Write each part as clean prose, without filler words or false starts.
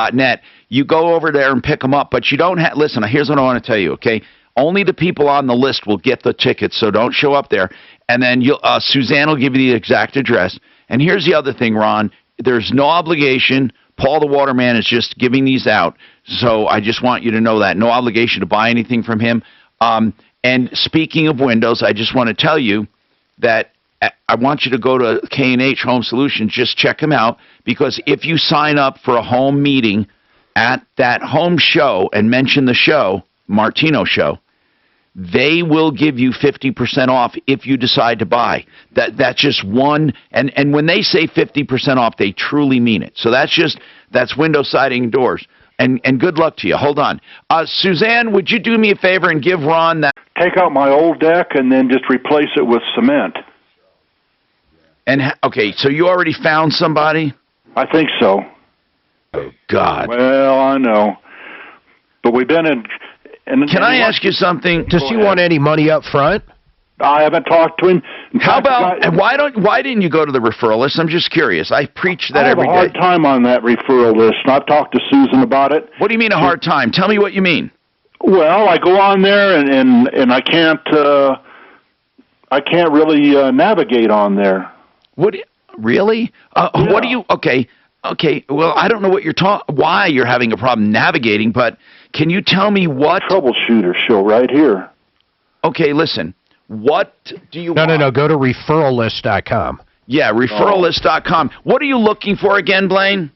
.net. You go over there and pick them up, but you don't have. Listen, here's what I want to tell you. Okay, only the people on the list will get the tickets, so don't show up there. And then Suzanne will give you the exact address. And here's the other thing, Ron. There's no obligation. Paul the Waterman is just giving these out, so I just want you to know that. No obligation to buy anything from him. And speaking of windows, I just want to tell you that I want you to go to K&H Home Solutions. Just check them out, because if you sign up for a home meeting at that home show and mention the show, Martino Show, they will give you 50% off if you decide to buy. That's just one, and when they say 50% off, they truly mean it. So that's window, siding, and doors. And good luck to you. Hold on. Suzanne, would you do me a favor and give Ron that? Take out my old deck and then just replace it with cement. And okay, so you already found somebody? I think so. Oh, God. Well, I know. But we've been in... Can I ask you something? Does he want any money up front? I haven't talked to him. How about, and why didn't you go to the referral list? I'm just curious. I preach that every day. I have a hard time on that referral list, and I've talked to Susan about it. What do you mean a hard time? Tell me what you mean. Well, I go on there, and I can't really navigate on there. What? Really? Yeah. What do you? Okay. Well, I don't know what why you're having a problem navigating, but can you tell me what? Troubleshooter show right here. Okay, listen. What do you want? No. Go to referrallist.com. Yeah, referrallist.com. What are you looking for again, Blaine?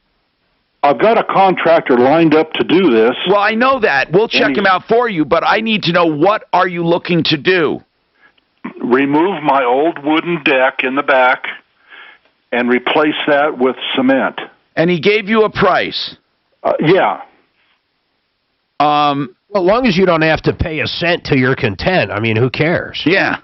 I've got a contractor lined up to do this. Well, I know that. We'll check him out for you, but I need to know, what are you looking to do? Remove my old wooden deck in the back and replace that with cement. And he gave you a price? Yeah. Well, as long as you don't have to pay a cent till you're content, I mean, who cares? Yeah.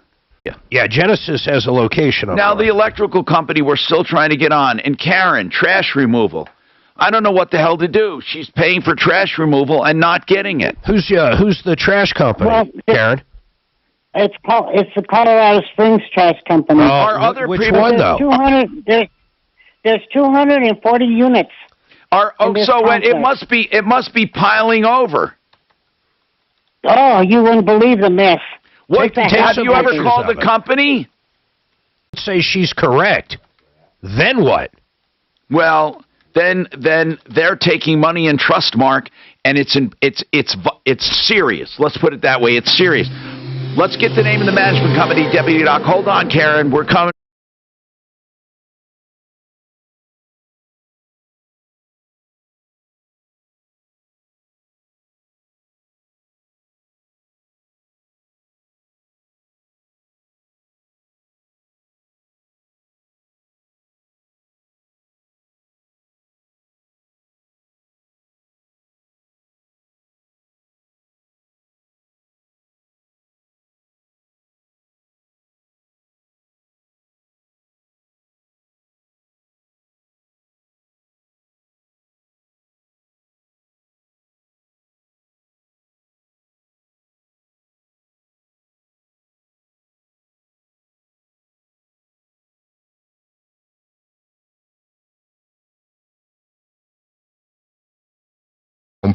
Yeah, Genesis has a location. Now, the electrical company we're still trying to get on. And Karen, trash removal. I don't know what the hell to do. She's paying for trash removal and not getting it. Who's the trash company, Well, Karen? It's the Colorado Springs Trash Company. Which one, though? There's 240 units. It must be piling over. Oh, you wouldn't believe the mess. Have you ever called the company? Let's say she's correct. Then what? Well, then they're taking money in trust, Mark, and it's serious. Let's put it that way. It's serious. Let's get the name of the management company, Deputy Doc. Hold on, Karen. We're coming.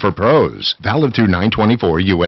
For pros, valid through 9/24 US.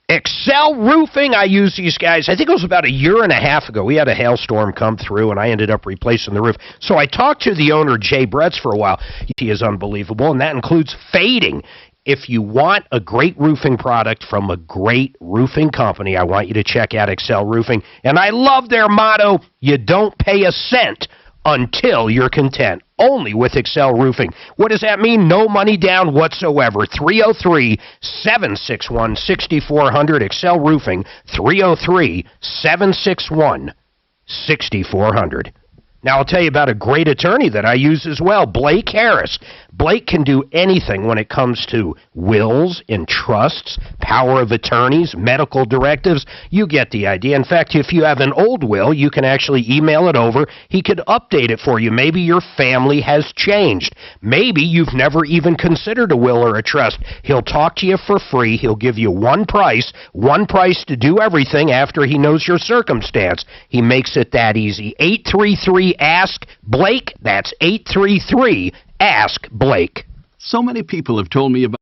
Excel Roofing, I use these guys. I think it was about a year and a half ago. We had a hailstorm come through, and I ended up replacing the roof. So I talked to the owner, Jay Bretz, for a while. He is unbelievable, and that includes fading. If you want a great roofing product from a great roofing company, I want you to check out Excel Roofing. And I love their motto, you don't pay a cent until you're content. Only with Excel Roofing. What does that mean? No money down whatsoever. 303-761-6400. Excel Roofing. 303-761-6400. Now, I'll tell you about a great attorney that I use as well, Blake Harris. Blake can do anything when it comes to wills and trusts, power of attorneys, medical directives. You get the idea. In fact, if you have an old will, you can actually email it over. He could update it for you. Maybe your family has changed. Maybe you've never even considered a will or a trust. He'll talk to you for free. He'll give you one price to do everything after he knows your circumstance. He makes it that easy. 833-ASK-BLAKE. That's 833-ASK-BLAKE. So many people have told me about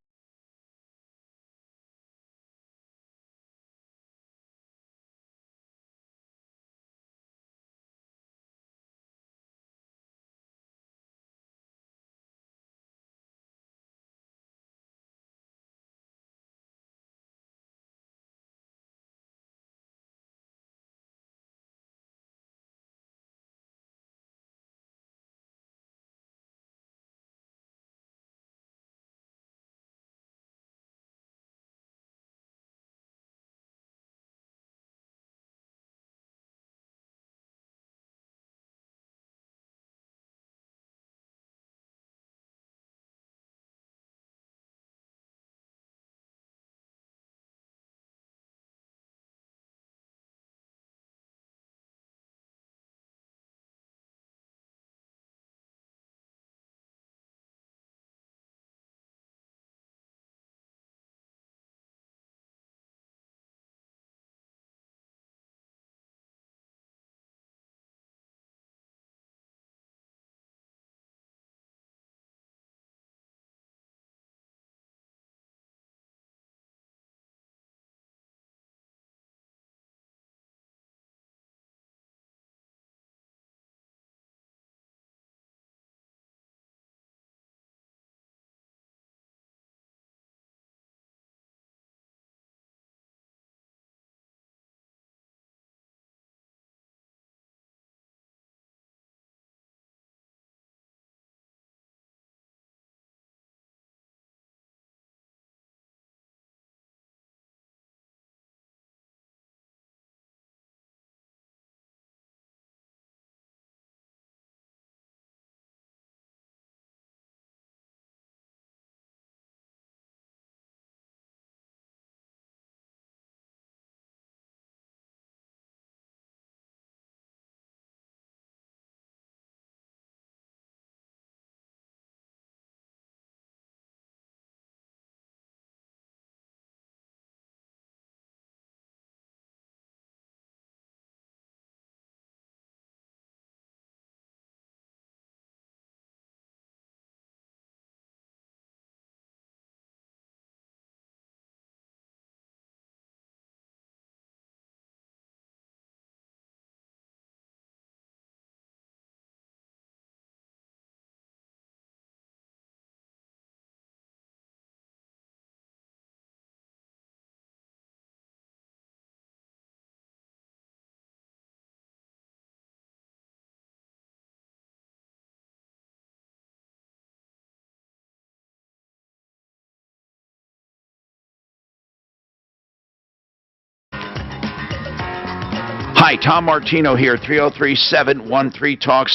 Hi, Tom Martino here, 303-713-TALK,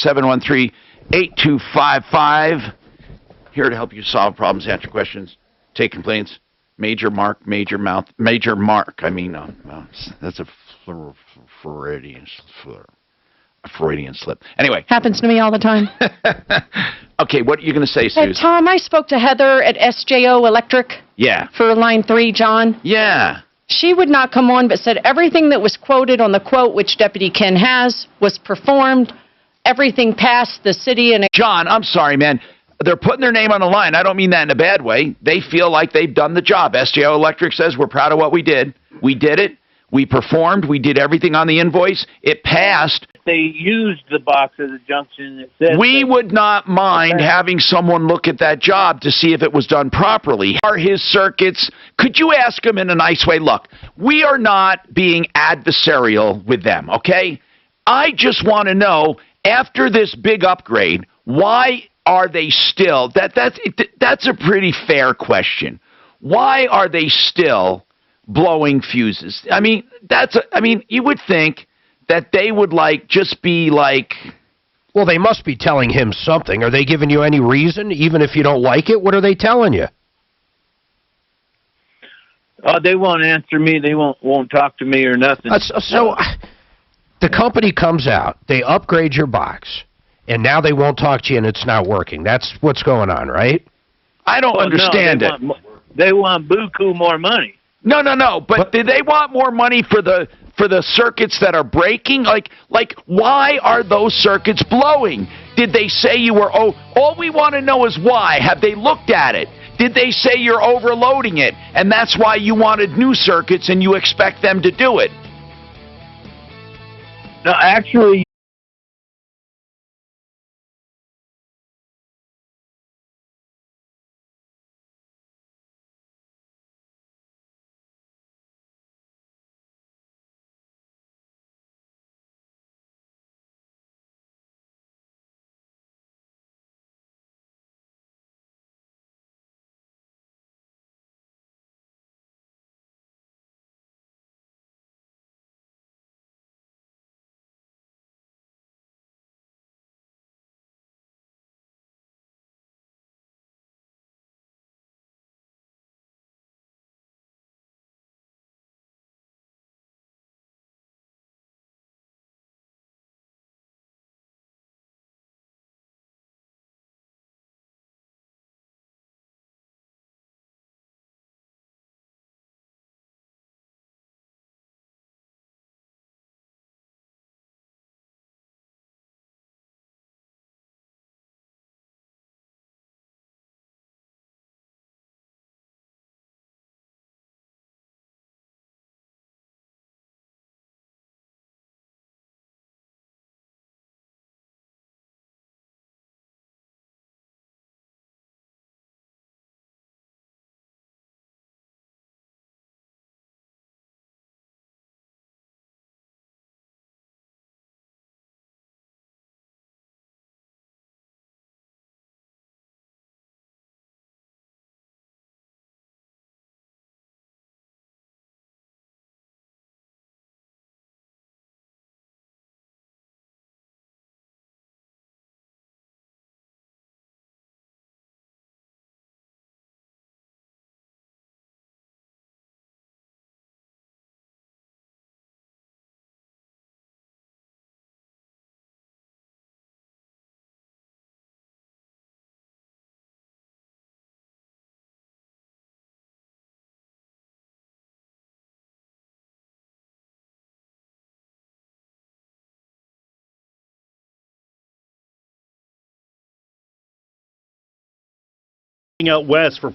713-8255. Here to help you solve problems, answer questions, take complaints. Major Mark. I mean, that's a Freudian slip. Anyway. Happens to me all the time. Okay, what are you going to say, Hey, Suze? Tom, I spoke to Heather at SJO Electric Yeah. for line 3, John. Yeah. She would not come on, but said everything that was quoted on the quote, which Deputy Ken has, was performed. Everything passed the city and... John, I'm sorry, man. They're putting their name on the line. I don't mean that in a bad way. They feel like they've done the job. SJO Electric says we're proud of what we did. We did it. We performed. We did everything on the invoice. It passed. They used the box as a junction. It says we would not mind having someone look at that job to see if it was done properly. Are his circuits? Could you ask him in a nice way? Look, we are not being adversarial with them, okay? I just want to know, after this big upgrade, why are they still... That's a pretty fair question. Why are they still blowing fuses? I mean, you would think that they would just be like... Well, they must be telling him something. Are they giving you any reason, even if you don't like it? What are they telling you? They won't answer me. They won't talk to me or nothing. So the company comes out, they upgrade your box, and now they won't talk to you and it's not working. That's what's going on, right? I don't understand it. They want buku more money. No. But do they want more money for the circuits that are breaking? Like why are those circuits blowing? Did they say you were, all we want to know is why. Have they looked at it? Did they say you're overloading it, and that's why you wanted new circuits and you expect them to do it? No, actually, out west for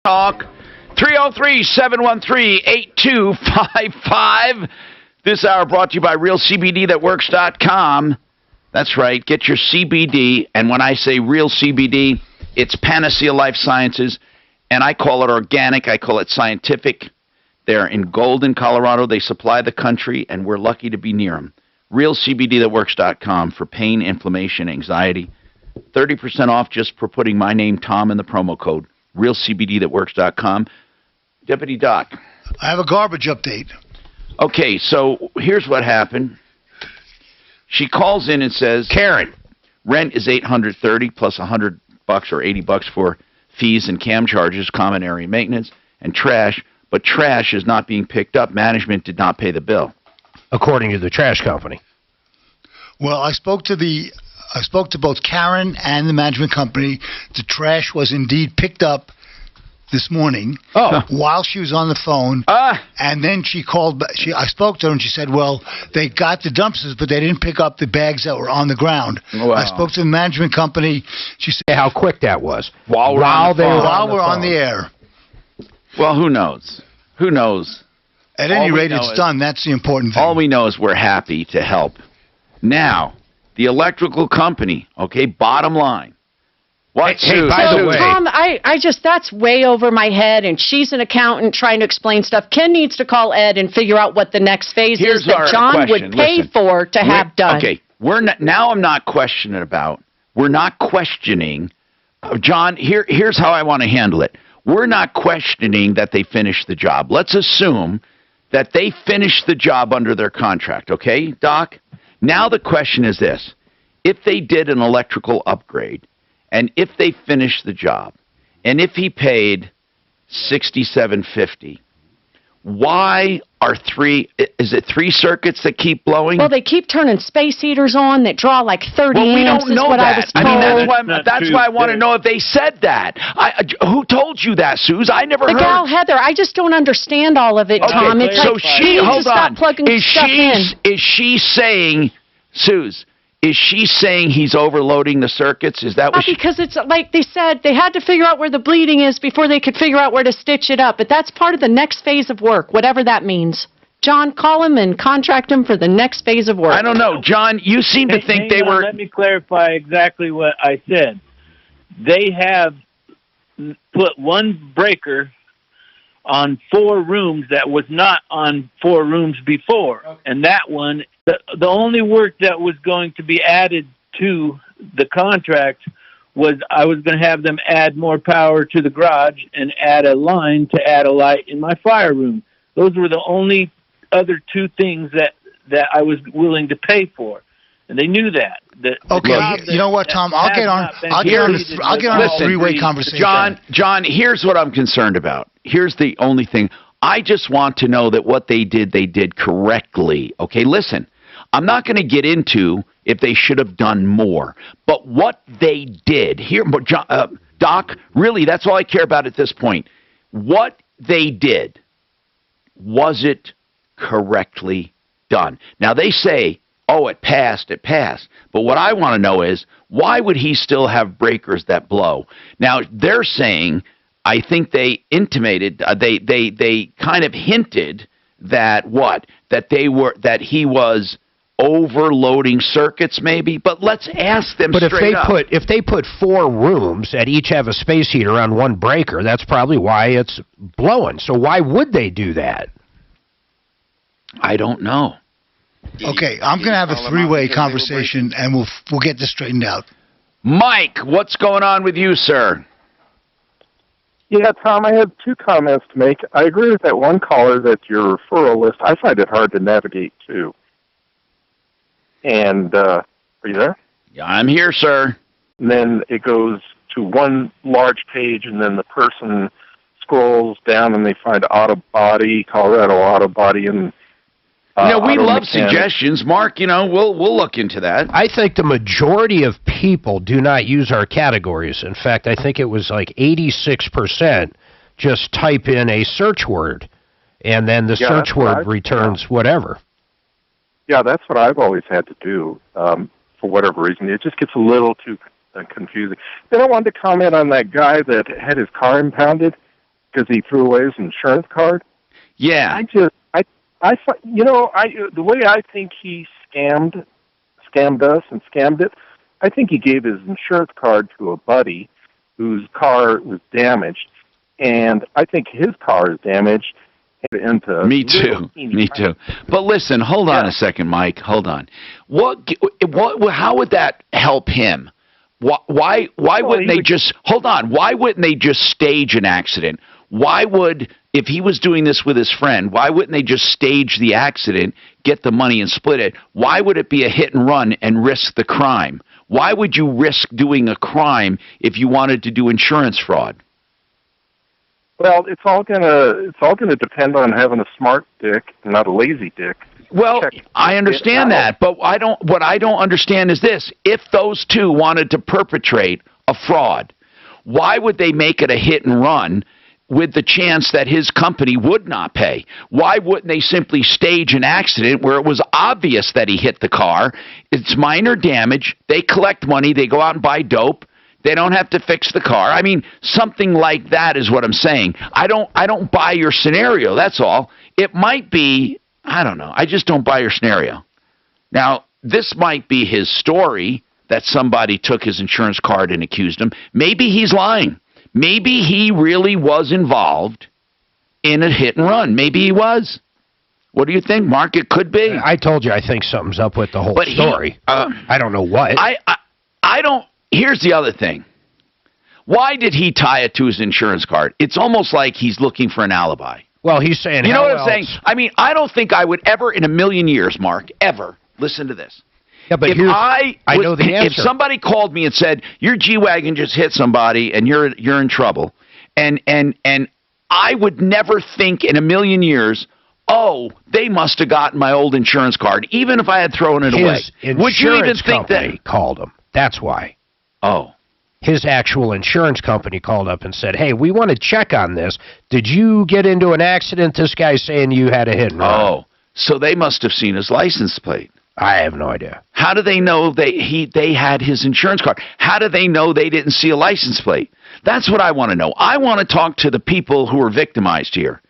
Talk 303-713-8255. This hour brought to you by RealCBDThatWorks.com. That's right. Get your CBD. And when I say real CBD, it's Panacea Life Sciences. And I call it organic. I call it scientific. They're in Golden, Colorado. They supply the country, and we're lucky to be near them. RealCBDThatWorks.com for pain, inflammation, anxiety. 30% off just for putting my name, Tom, in the promo code. RealCBDThatWorks.com. Deputy Doc. I have a garbage update. Okay, so here's what happened. She calls in and says, Karen. Rent is $830 plus $100 or $80 for fees and cam charges, common area maintenance, and trash. But trash is not being picked up. Management did not pay the bill, according to the trash company. Well, I spoke to both Karen and the management company. The trash was indeed picked up this morning while she was on the phone. And then she called. I spoke to her and she said, "Well, they got the dumpsters, but they didn't pick up the bags that were on the ground." Wow. I spoke to the management company. She said, How quick that was while we're on the air. Well, who knows? Who knows? At any rate, it's done. That's the important thing. All we know is we're happy to help. Now, the electrical company, okay, bottom line. What? Hey, by the way, Tom, that's way over my head, and she's an accountant trying to explain stuff. Ken needs to call Ed and figure out what the next phase is that John would pay for to have done. Okay, I'm not questioning about. We're not questioning, John. Here's how I want to handle it. We're not questioning that they finished the job. Let's assume that they finished the job under their contract. Okay, Doc. Now the question is this: if they did an electrical upgrade, and if they finished the job, and if he paid $67.50, why are is it three circuits that keep blowing? Well, they keep turning space heaters on that draw like 30 we amps don't know is what that. I was told. That's why I want to know if they said that. Who told you that, Suze? I never heard. The gal Heather. I just don't understand all of it, Tom. It's so like she, hold on. Stop plugging stuff in. Is she saying, Suze, is she saying he's overloading the circuits? Is that what because it's like they said, they had to figure out where the bleeding is before they could figure out where to stitch it up. But that's part of the next phase of work, whatever that means. John, call him and contract him for the next phase of work. I don't know. John, you seem to think they were... Let me clarify exactly what I said. They have put one breaker on 4 rooms that was not on 4 rooms before. Okay. And that one, the only work that was going to be added to the contract was I was going to have them add more power to the garage and add a line to add a light in my fire room. Those were the only other 2 things that I was willing to pay for. And they knew that. Okay, you know what, Tom? I'll get on a three-way conversation. John, here's what I'm concerned about. Here's the only thing. I just want to know that what they did correctly. Okay, listen. I'm not going to get into if they should have done more. But what they did here, Doc, really, that's all I care about at this point. What they did, was it correctly done? Now, they say, oh, it passed. But what I want to know is, why would he still have breakers that blow? Now, they're saying, I think they intimated, they kind of hinted that that he was overloading circuits maybe, but let's ask them straight up. But if they put 4 rooms that each have a space heater on one breaker, that's probably why it's blowing. So why would they do that? I don't know. Okay, I'm going to have a three-way conversation, and we'll get this straightened out. Mike, what's going on with you, sir? Yeah, Tom, I have 2 comments to make. I agree with that one caller that your referral list, I find it hard to navigate, too. And, are you there? Yeah, I'm here, sir. And then it goes to one large page, and then the person scrolls down, and they find Auto Body, Colorado Auto Body, and we love suggestions. Mark, we'll look into that. I think the majority of people do not use our categories. In fact, I think it was like 86% just type in a search word, and then the search word returns whatever. Yeah, that's what I've always had to do for whatever reason. It just gets a little too confusing. Then I wanted to comment on that guy that had his car impounded because he threw away his insurance card. Yeah. The way I think he scammed us and scammed it, I think he gave his insurance card to a buddy whose car was damaged, and I think his car is damaged. Me too. But listen, hold on a second, Mike. Hold on. How would that help him? Why wouldn't they just hold on? Why wouldn't they just stage an accident? If he was doing this with his friend, why wouldn't they just stage the accident, get the money and split it? Why would it be a hit and run and risk the crime? Why would you risk doing a crime if you wanted to do insurance fraud? Well, it's all gonna depend on having a smart dick, not a lazy dick. Well, I understand that, but what I don't understand is this. If those two wanted to perpetrate a fraud, why would they make it a hit and run with the chance that his company would not pay? Why wouldn't they simply stage an accident where it was obvious that he hit the car? It's minor damage. They collect money. They go out and buy dope. They don't have to fix the car. I mean, something like that is what I'm saying. I don't buy your scenario. That's all. It might be, I don't know. I just don't buy your scenario. Now, this might be his story that somebody took his insurance card and accused him. Maybe he's lying. Maybe he really was involved in a hit and run. Maybe he was. What do you think, Mark? It could be. I told you I think something's up with the whole story. I don't know what. I don't. Here's the other thing. Why did he tie it to his insurance card? It's almost like he's looking for an alibi. Well, he's saying, you know what I'm saying? I mean, I don't think I would ever in a million years, Mark, ever listen to this. Yeah, but if I know the answer. If somebody called me and said, your G-Wagon just hit somebody and you're in trouble, and I would never think in a million years, oh, they must have gotten my old insurance card, even if I had thrown it away. Would you even think that? Called him. That's why. Oh. His actual insurance company called up and said, hey, we want to check on this. Did you get into an accident? This guy's saying you had a hit and run. Oh, so they must have seen his license plate. I have no idea. How do they know they had his insurance card? How do they know they didn't see a license plate? That's what I want to know. I want to talk to the people who were victimized here.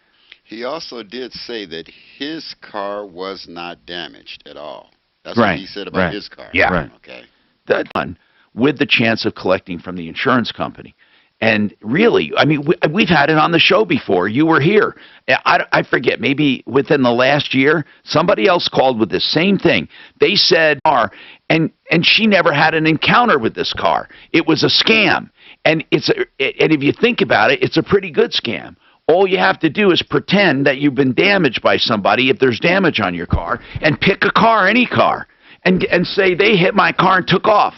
He also did say that his car was not damaged at all. That's right. what he said about his car. Yeah. Right. Okay. That one, with the chance of collecting from the insurance company. And really, I mean, we've had it on the show before. You were here. I forget, maybe within the last year, somebody else called with the same thing. They said, and she never had an encounter with this car. It was a scam. And and if you think about it, it's a pretty good scam. All you have to do is pretend that you've been damaged by somebody, if there's damage on your car, and pick a car, any car, and say they hit my car and took off.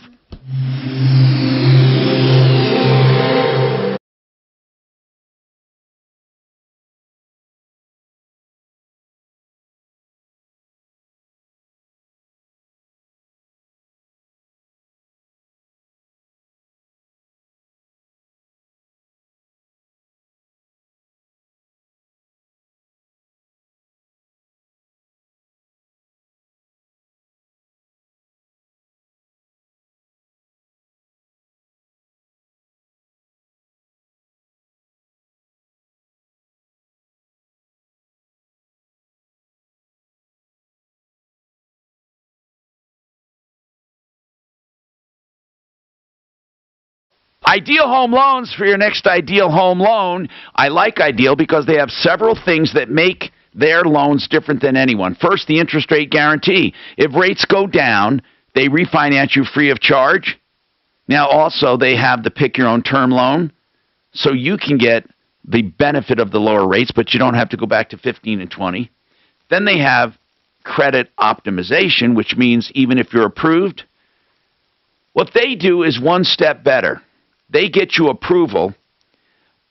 Ideal Home Loans for your next Ideal Home Loan. I like Ideal because they have several things that make their loans different than anyone. First, the interest rate guarantee. If rates go down, they refinance you free of charge. Now, also, they have the pick your own term loan, so you can get the benefit of the lower rates, but you don't have to go back to 15 and 20. Then they have credit optimization, which means even if you're approved, what they do is one step better. They get you approval,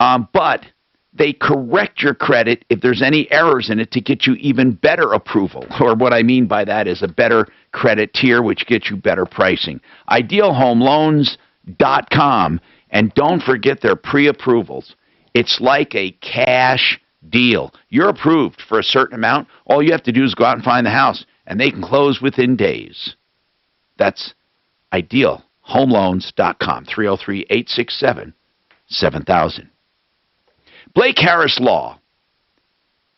but they correct your credit if there's any errors in it to get you even better approval. Or what I mean by that is a better credit tier, which gets you better pricing. IdealHomeLoans.com, and don't forget their pre-approvals. It's like a cash deal. You're approved for a certain amount. All you have to do is go out and find the house, and they can close within days. That's IdealHomeLoans.com, 303-867-7000. Blake Harris Law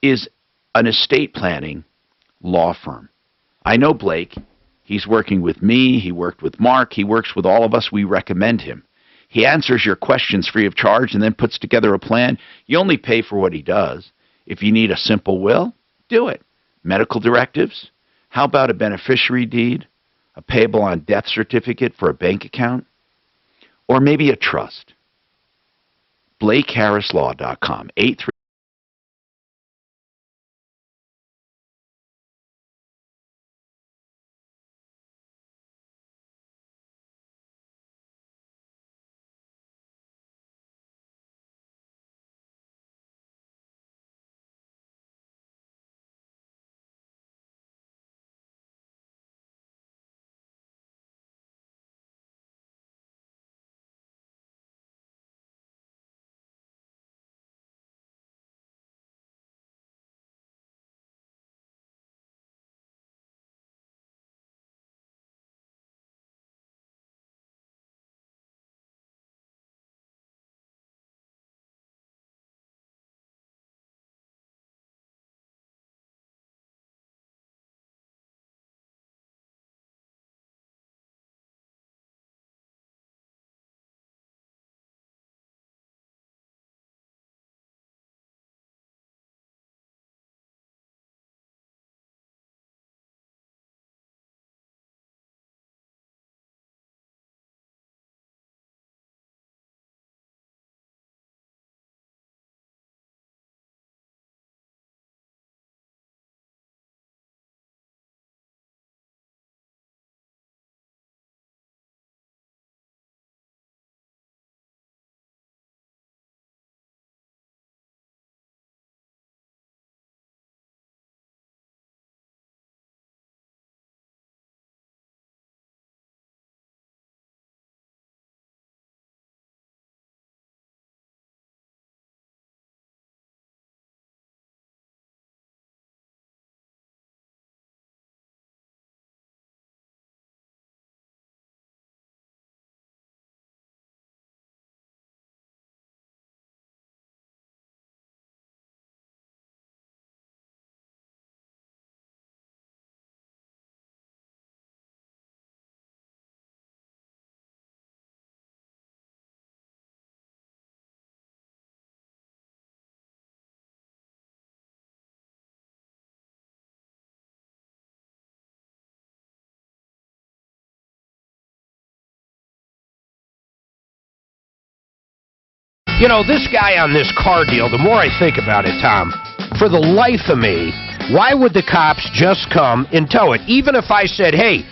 is an estate planning law firm. I know Blake. He's working with me. He worked with Mark. He works with all of us. We recommend him. He answers your questions free of charge and then puts together a plan. You only pay for what he does. If you need a simple will, do it. Medical directives? How about a beneficiary deed? A payable on death certificate for a bank account? Or maybe a trust? BlakeHarrisLaw.com, 83 You know, this guy on this car deal, the more I think about it, Tom, for the life of me, why would the cops just come and tow it? Even if I said, hey,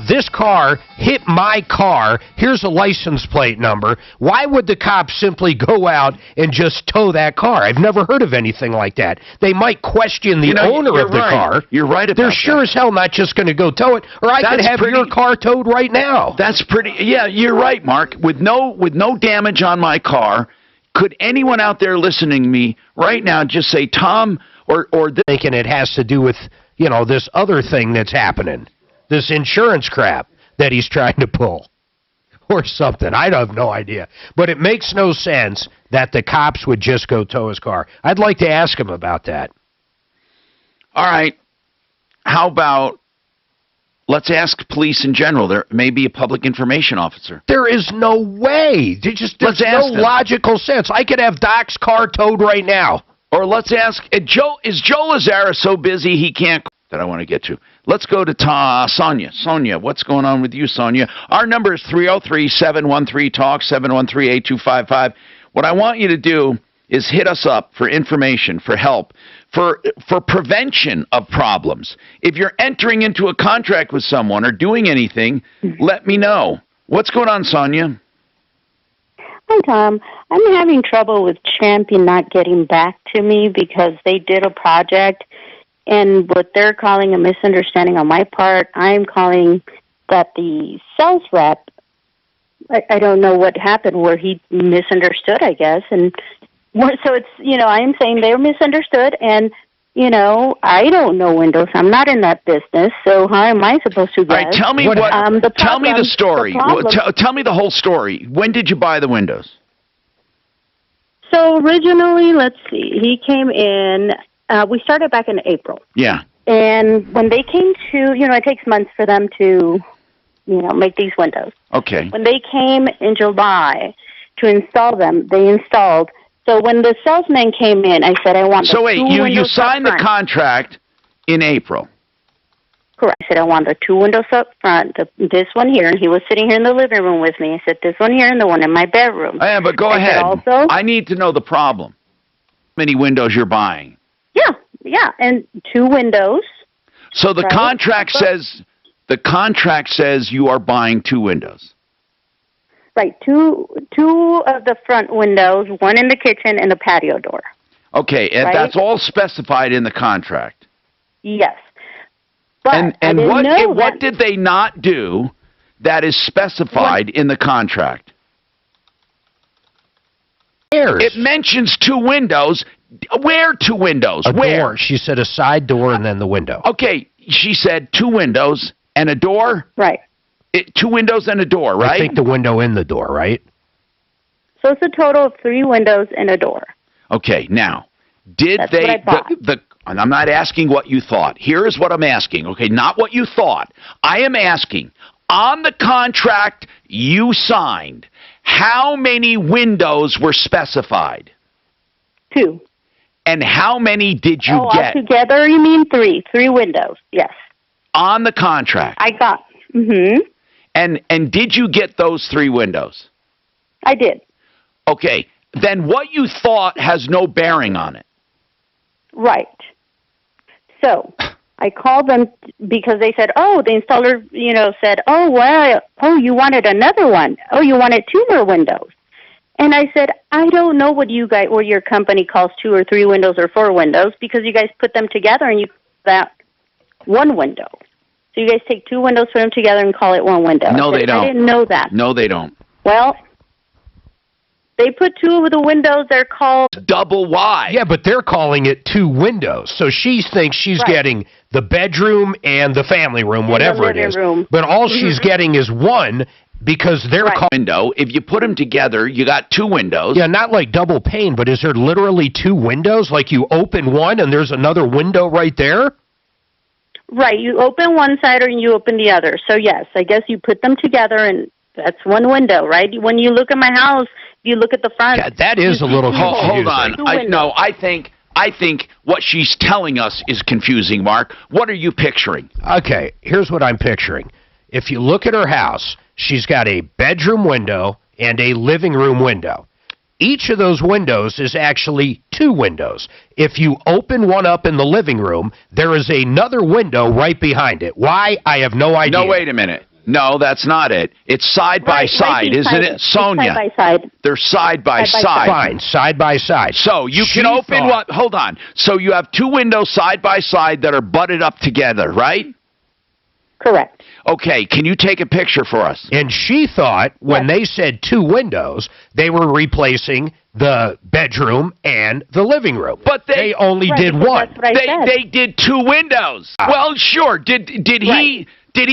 this car hit my car, here's a license plate number, why would the cops simply go out and just tow that car? I've never heard of anything like that. They might question the owner of the car. You're right about They're that. sure as hell not just going to go tow it, or I could have your car towed right now. That's pretty, yeah, you're right, Mark. With no damage on my car, could anyone out there listening to me right now just say, Tom, or thinking it has to do with, you know, this other thing that's happening, this insurance crap that he's trying to pull, or something. I have no idea. But it makes no sense that the cops would just go tow his car. I'd like to ask him about that. All right. How about, let's ask police in general. There may be a public information officer. There is no way. There's no logical sense. I could have Doc's car towed right now. Or let's ask, is Joe Lazara so busy he can't, that I want to get to. Let's go to Sonia. Sonia, what's going on with you, Sonia? Our number is 303-713-TALK, 713-8255. What I want you to do is hit us up for information, for help, for prevention of problems. If you're entering into a contract with someone or doing anything, let me know. What's going on, Sonia? Hi, Tom. I'm having trouble with Champion not getting back to me because they did a project, and what they're calling a misunderstanding on my part, I'm calling that the sales rep, I don't know what happened where he misunderstood, I guess. And so it's, you know, I'm saying they're misunderstood, and, you know, I don't know Windows. I'm not in that business, so how am I supposed to guess? All right, tell me tell me the story. Tell me the whole story. When did you buy the Windows? So originally, let's see, he came in, we started back in April. Yeah. And when they came to, you know, it takes months for them to, you know, make these windows. Okay. When they came in July to install them, they installed. So when the salesman came in, I said, I want So wait, you signed the contract in April. Correct. I said, I want the two windows up front, this one here, and he was sitting here in the living room with me. I said, this one here and the one in my bedroom. Yeah, but go ahead. Also, I need to know the problem. How many windows you're buying? Yeah, and two windows. So the contract says you are buying two windows. Right, two of the front windows, one in the kitchen and the patio door. Okay, and that's all specified in the contract. Yes. But and what did they not do that is specified in the contract? It mentions two windows. Where two windows? Where? Door. She said a side door and then the window. Okay, she said two windows and a door? Right. Two windows and a door, right? I think the window in the door, right? So it's a total of three windows and a door. Okay, now, did That's they... what I bought. And I'm not asking what you thought. Here is what I'm asking, okay? Not what you thought. I am asking, on the contract you signed, how many windows were specified? Two. And how many did you get? Altogether, you mean three. Three windows, yes. On the contract? I got, And did you get those three windows? I did. Okay, then what you thought has no bearing on it. Right. So I called them because they said, oh, the installer, you know, said, oh, well, you wanted another one. Oh, you wanted two more windows. And I said, I don't know what you guys or your company calls two or three windows or four windows because you guys put them together and you call that one window. So you guys take two windows, put them together, and call it one window. No, they don't. I didn't know that. No, they don't. Well, they put two of the windows. They're called double wide. Yeah, but they're calling it two windows. So she thinks she's getting the bedroom and the family room, whatever it is. But all she's getting is one because they're calling window. If you put them together, you got two windows. Yeah, not like double pane, but is there literally two windows? Like you open one and there's another window right there? Right, you open one side or you open the other. So yes, I guess you put them together and that's one window, right? When you look at my house, you look at the front. Yeah, that is a little confusing. Hold on. I think what she's telling us is confusing, Mark. What are you picturing? Okay, here's what I'm picturing. If you look at her house, she's got a bedroom window and a living room window. each of those windows is actually two windows. If you open one up in the living room, there is another window right behind it. Why? I have no idea. No, wait a minute. No, that's not it. It's side by side, isn't it, Sonia? Side by side. They're side by side. Fine, side by side. So you can open what? Hold on. So you have two windows side by side that are butted up together, right? Correct. Okay, can you take a picture for us? And she thought when they said two windows, they were replacing the bedroom and the living room. But they only did one. That's what I said. They did two windows. Well, sure. Did he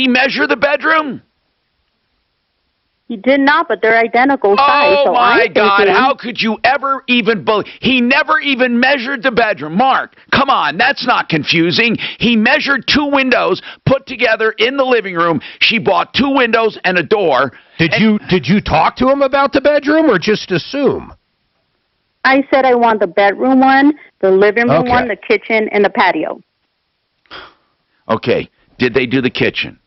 measure the bedroom? He did not, but they're identical size. Oh, so my God. thinking, How could you ever even believe? He never even measured the bedroom. Mark, come on. That's not confusing. He measured two windows put together in the living room. She bought two windows and a door. Did you talk to him about the bedroom or just assume? I said I want the bedroom one, the living room one, the kitchen, and the patio. Okay. Did they do the kitchen?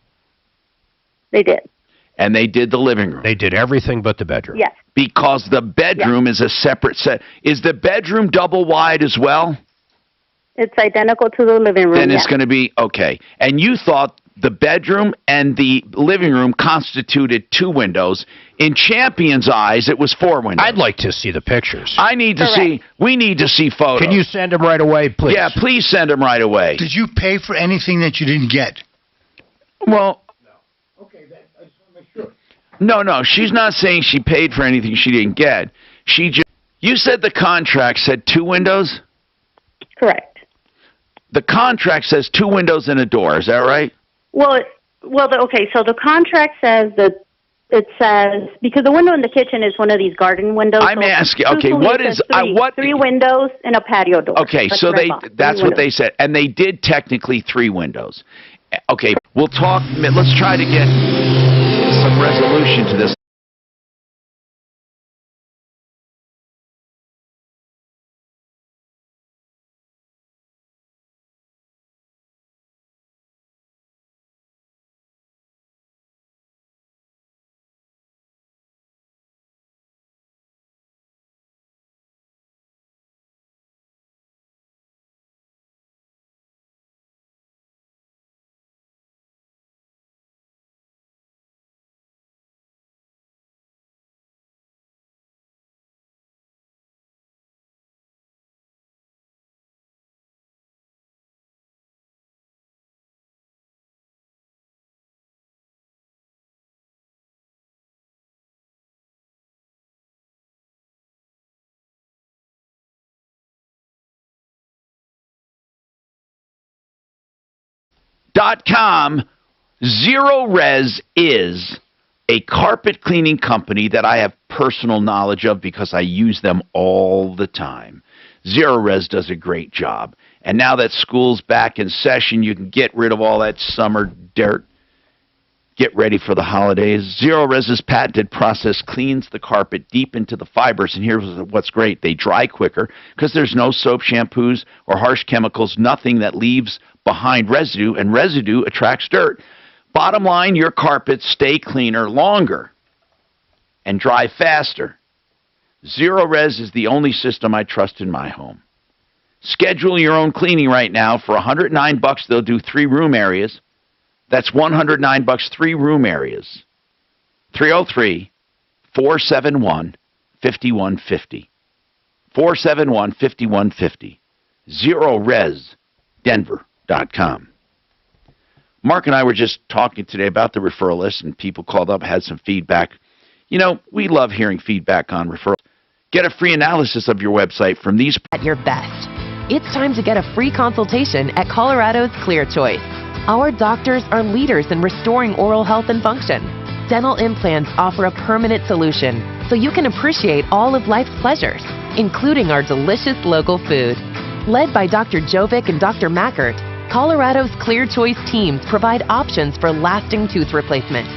They did. And they did the living room? They did everything but the bedroom. Yes. Because the bedroom is a separate set. Is the bedroom double wide as well? It's identical to the living room. Then it's going to be, okay. And you thought the bedroom and the living room constituted two windows. In Champion's eyes, it was four windows. I'd like to see the pictures. I need to see, we need to see photos. Can you send them right away, please? Yeah, please send them right away. Did you pay for anything that you didn't get? Well, no, she's not saying she paid for anything she didn't get. You said the contract said two windows? Correct. The contract says two windows and a door. Is that right? Okay, so the contract says that it says, because the window in the kitchen is one of these garden windows. I'm asking, okay, what is, three windows and a patio door. Okay, so that's what they said. And they did technically three windows. Okay, we'll talk, let's try to get some resolution to this. .com, Zero Res is a carpet cleaning company that I have personal knowledge of because I use them all the time. Zero Res does a great job. And now that school's back in session, you can get rid of all that summer dirt. Get ready for the holidays. Zero Res's patented process cleans the carpet deep into the fibers. And here's what's great. They dry quicker because there's no soap, shampoos, or harsh chemicals, nothing that leaves behind residue, and residue attracts dirt. Bottom line, your carpets stay cleaner longer and dry faster. Zero Res is the only system I trust in my home. Schedule your own cleaning right now. For $109, they'll do 3 room areas. That's $109, 3 room areas. 303-471-5150. 471-5150. ZeroResDenver.com. Mark and I were just talking today about the referral list, and people called up, had some feedback. You know, we love hearing feedback on referrals. Get a free analysis of your website from these. At your best. It's time to get a free consultation at Colorado's Clear Choice. Our doctors are leaders in restoring oral health and function. Dental implants offer a permanent solution so you can appreciate all of life's pleasures, including our delicious local food. Led by Dr. Jovic and Dr. Mackert, Colorado's Clear Choice teams provide options for lasting tooth replacement.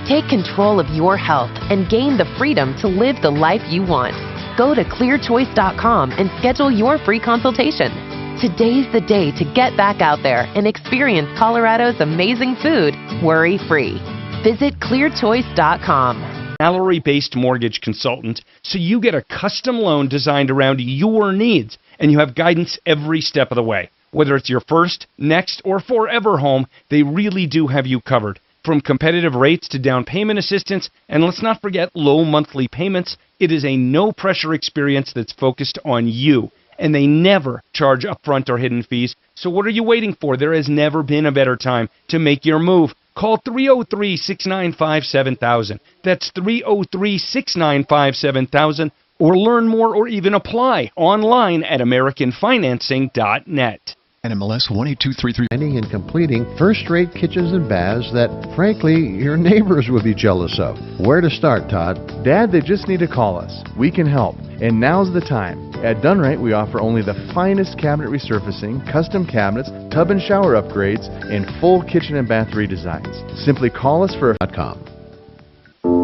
Take control of your health and gain the freedom to live the life you want. Go to clearchoice.com and schedule your free consultation. Today's the day to get back out there and experience Colorado's amazing food worry-free. Visit clearchoice.com. salary-based mortgage consultant, so you get a custom loan designed around your needs, and you have guidance every step of the way. Whether it's your first, next, or forever home, they really do have you covered. From competitive rates to down payment assistance, and let's not forget low monthly payments, it is a no-pressure experience that's focused on you. And they never charge upfront or hidden fees. So what are you waiting for? There has never been a better time to make your move. Call 303-695-7000. That's 303-695-7000. Or learn more or even apply online at AmericanFinancing.net. NMLS 18233. And completing first-rate kitchens and baths that, frankly, your neighbors would be jealous of. Where to start, Todd? Dad, they just need to call us. We can help. And now's the time. At Dunright, we offer only the finest cabinet resurfacing, custom cabinets, tub and shower upgrades, and full kitchen and bath redesigns. Simply call us for a.com.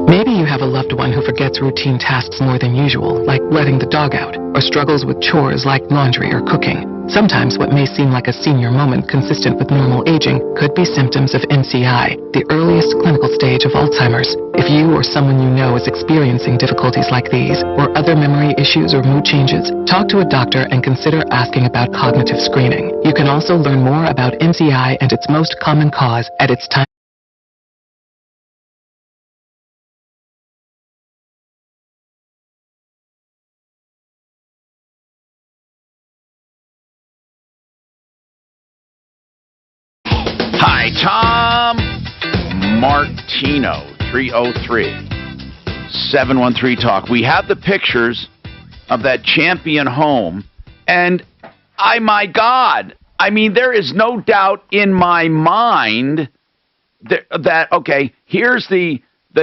Maybe you have a loved one who forgets routine tasks more than usual, like letting the dog out, or struggles with chores like laundry or cooking. Sometimes what may seem like a senior moment consistent with normal aging could be symptoms of MCI, the earliest clinical stage of Alzheimer's. If you or someone you know is experiencing difficulties like these, or other memory issues or mood changes, talk to a doctor and consider asking about cognitive screening. You can also learn more about MCI and its most common cause at its time. Hi, Tom Martino, 303-713-TALK. We have the pictures of that champion home, and my God, I mean, there is no doubt in my mind that okay, here's the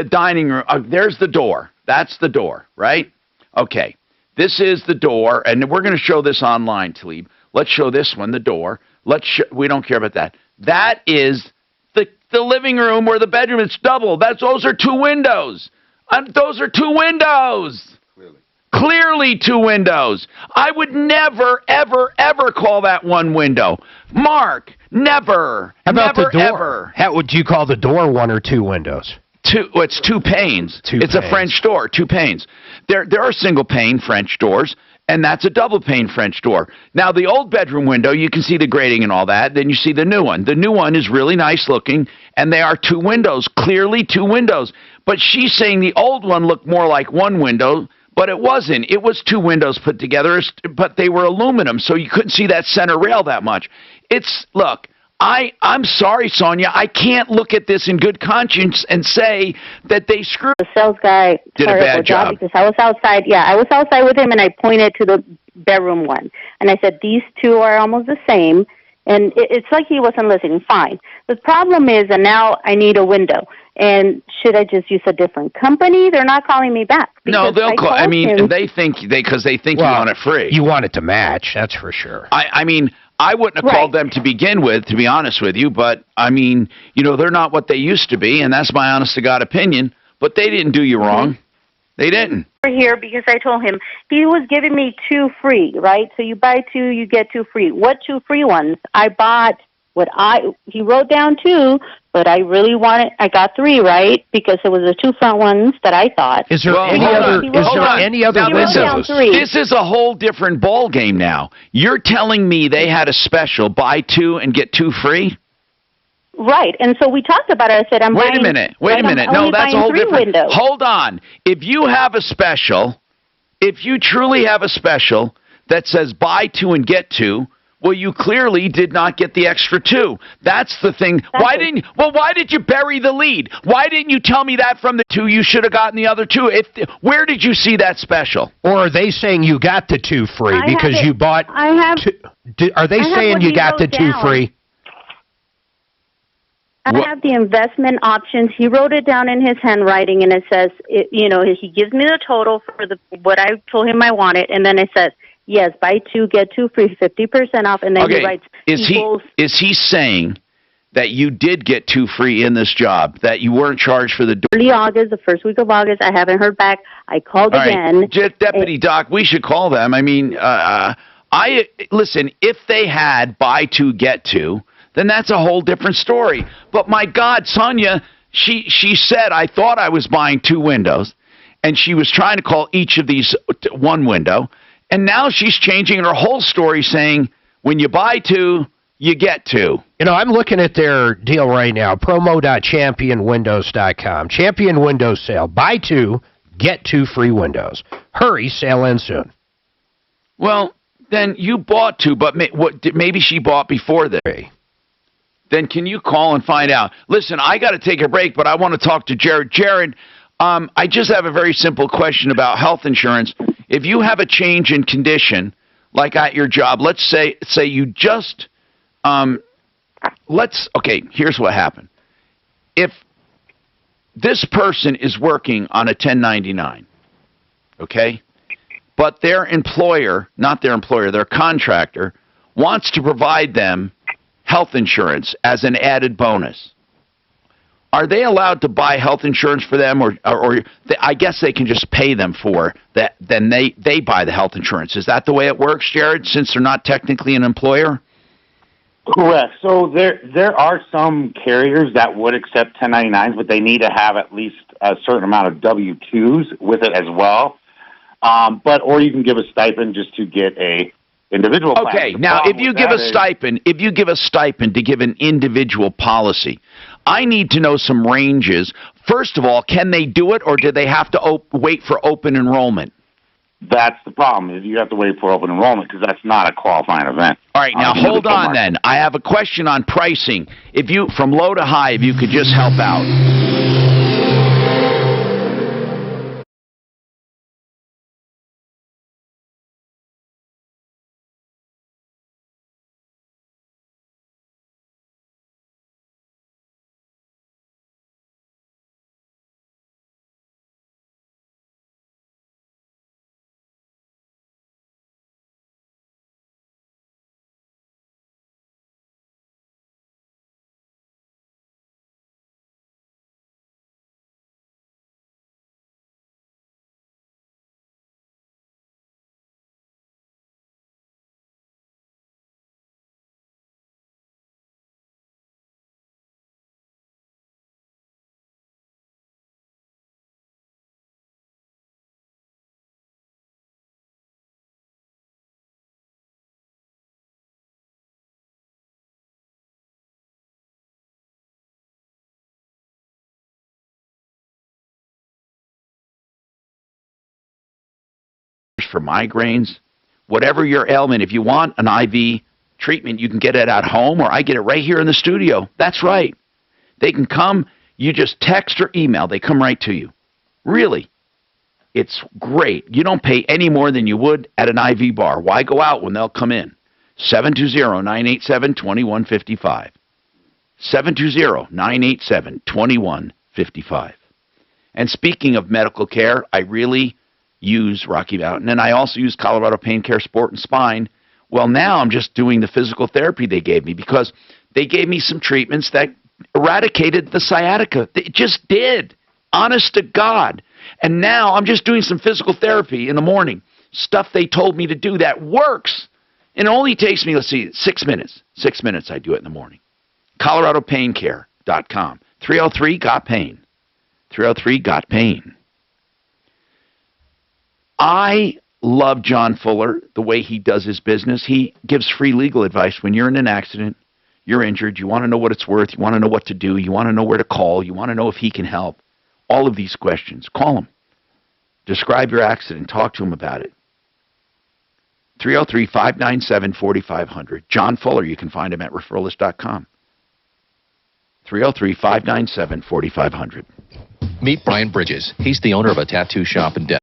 dining room, there's the door. That's the door, right? Okay, this is the door, and we're going to show this online, Talib. Let's show this one, the door. We don't care about that. That is the living room or the bedroom. It's double. Those are two windows. Those are two windows. Clearly two windows. I would never, ever, ever call that one window. Mark, never. How about never, the door? Ever. How would you call the door one or two windows? It's two panes. It's a French door, two panes. There are single pane French doors. And that's a double pane French door. Now, the old bedroom window, you can see the grating and all that. Then you see the new one. The new one is really nice looking, and they are two windows, clearly two windows. But she's saying the old one looked more like one window, but it wasn't. It was two windows put together, but they were aluminum, so you couldn't see that center rail that much. Look, I'm sorry, Sonia. I can't look at this in good conscience and say that they screwed. The sales guy did a bad job because I was outside. Yeah, I was outside with him, and I pointed to the bedroom one, and I said these two are almost the same. And it's like he wasn't listening. Fine. The problem is that now I need a window. And should I just use a different company? They're not calling me back. No, they'll call. I mean, they think you want it free. You want it to match, that's for sure. I mean, I wouldn't have called them to begin with, to be honest with you. But, I mean, they're not what they used to be, and that's my honest-to-God opinion. But they didn't do you wrong. They didn't. We're here because I told him he was giving me 2 free, right? So you buy 2, you get 2 free. What 2 free ones? I bought he wrote down 2, but I really wanted, I got 3, right? Because it was the 2 front ones that I thought. Is there any other windows? This is a whole different ball game now. You're telling me they had a special, buy 2 and get 2 free? Right, and so we talked about it. I said, Wait a minute. No, that's a whole different. Windows. Hold on. If you have a special, if you truly have a special that says buy 2 and get 2, well, you clearly did not get the extra 2. That's the thing. Why did you bury the lead? Why didn't you tell me that from the 2? You should have gotten the other 2. Where did you see that special? Or are they saying you got the 2 free because you bought? Are they saying you got the 2 free? I have the investment options. He wrote it down in his handwriting, and it says, he gives me the total for what I told him I wanted, and then it says, yes, buy 2, get 2 free, 50% off, and then he writes. Is he saying that you did get 2 free in this job, that you weren't charged for the early August, the first week of August? I haven't heard back. I called again. Deputy Doc, we should call them. I mean, listen, if they had buy 2, get 2, then that's a whole different story. But my God, Sonia, She said, I thought I was buying 2 windows, and she was trying to call each of these 1 window, and now she's changing her whole story, saying, when you buy 2, you get 2. You know, I'm looking at their deal right now, promo.championwindows.com. Champion Windows sale. Buy 2, get 2 free windows. Hurry, sale ends soon. Well, then you bought 2, but maybe she bought before this. Then can you call and find out? Listen, I got to take a break, but I want to talk to Jared. Jared, I just have a very simple question about health insurance. If you have a change in condition, like at your job, let's say you just, okay, here's what happened. If this person is working on a 1099, okay, but their employer, not their employer, their contractor, wants to provide them health insurance as an added bonus. Are they allowed to buy health insurance for them, or I guess they can just pay them for that? Then they buy the health insurance. Is that the way it works, Jared? Since they're not technically an employer. Correct. So there are some carriers that would accept 1099s, but they need to have at least a certain amount of W-2s with it as well. Or you can give a stipend just to get a individual plan. Okay, now if you give a stipend to give an individual policy, I need to know some ranges. First of all, can they do it, or do they have to wait for open enrollment? That's the problem, is you have to wait for open enrollment because that's not a qualifying event. All right, now hold on then. I have a question on pricing. If you, from low to high, if you could just help out. For migraines, whatever your ailment, if you want an IV treatment, you can get it at home, or I get it right here in the studio. That's right. They can come, you just text or email, they come right to you. Really. It's great. You don't pay any more than you would at an IV bar. Why go out when they'll come in? 720-987-2155. 720-987-2155. And speaking of medical care, I really use Rocky Mountain, and I also use Colorado Pain Care Sport and Spine. Well, now I'm just doing the physical therapy they gave me, because they gave me some treatments that eradicated the sciatica. It just did. Honest to God. And now I'm just doing some physical therapy in the morning. Stuff they told me to do that works. And it only takes me, let's see, 6 minutes. 6 minutes I do it in the morning. ColoradoPainCare.com. 303-GOT-PAIN. 303-GOT-PAIN. I love John Fuller, the way he does his business. He gives free legal advice when you're in an accident, you're injured, you want to know what it's worth, you want to know what to do, you want to know where to call, you want to know if he can help. All of these questions. Call him. Describe your accident. Talk to him about it. 303-597-4500. John Fuller, you can find him at referralist.com. 303-597-4500. Meet Brian Bridges. He's the owner of a tattoo shop in Denver.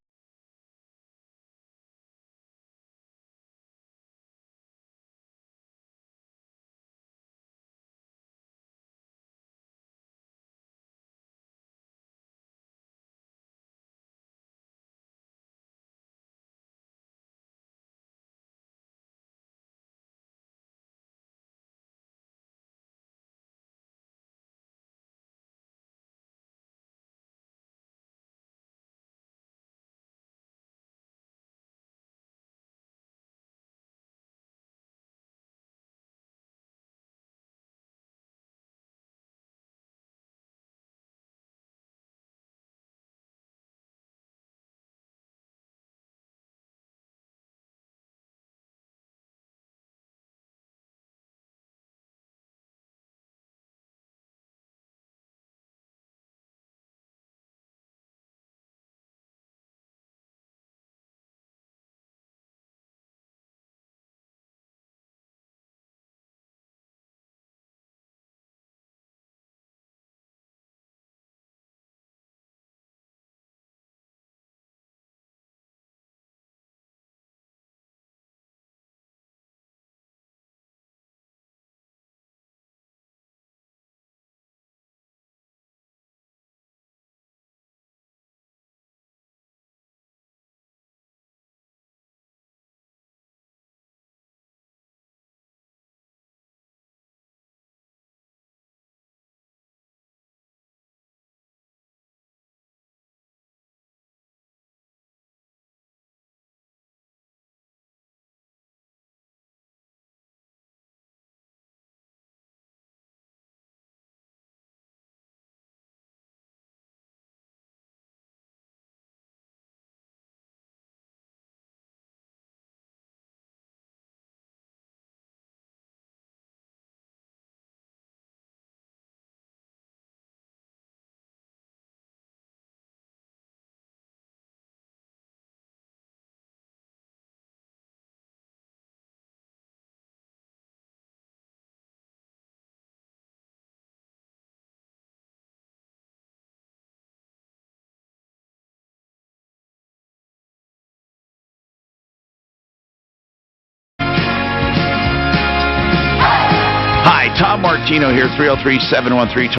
Tom Martino here, 303-713.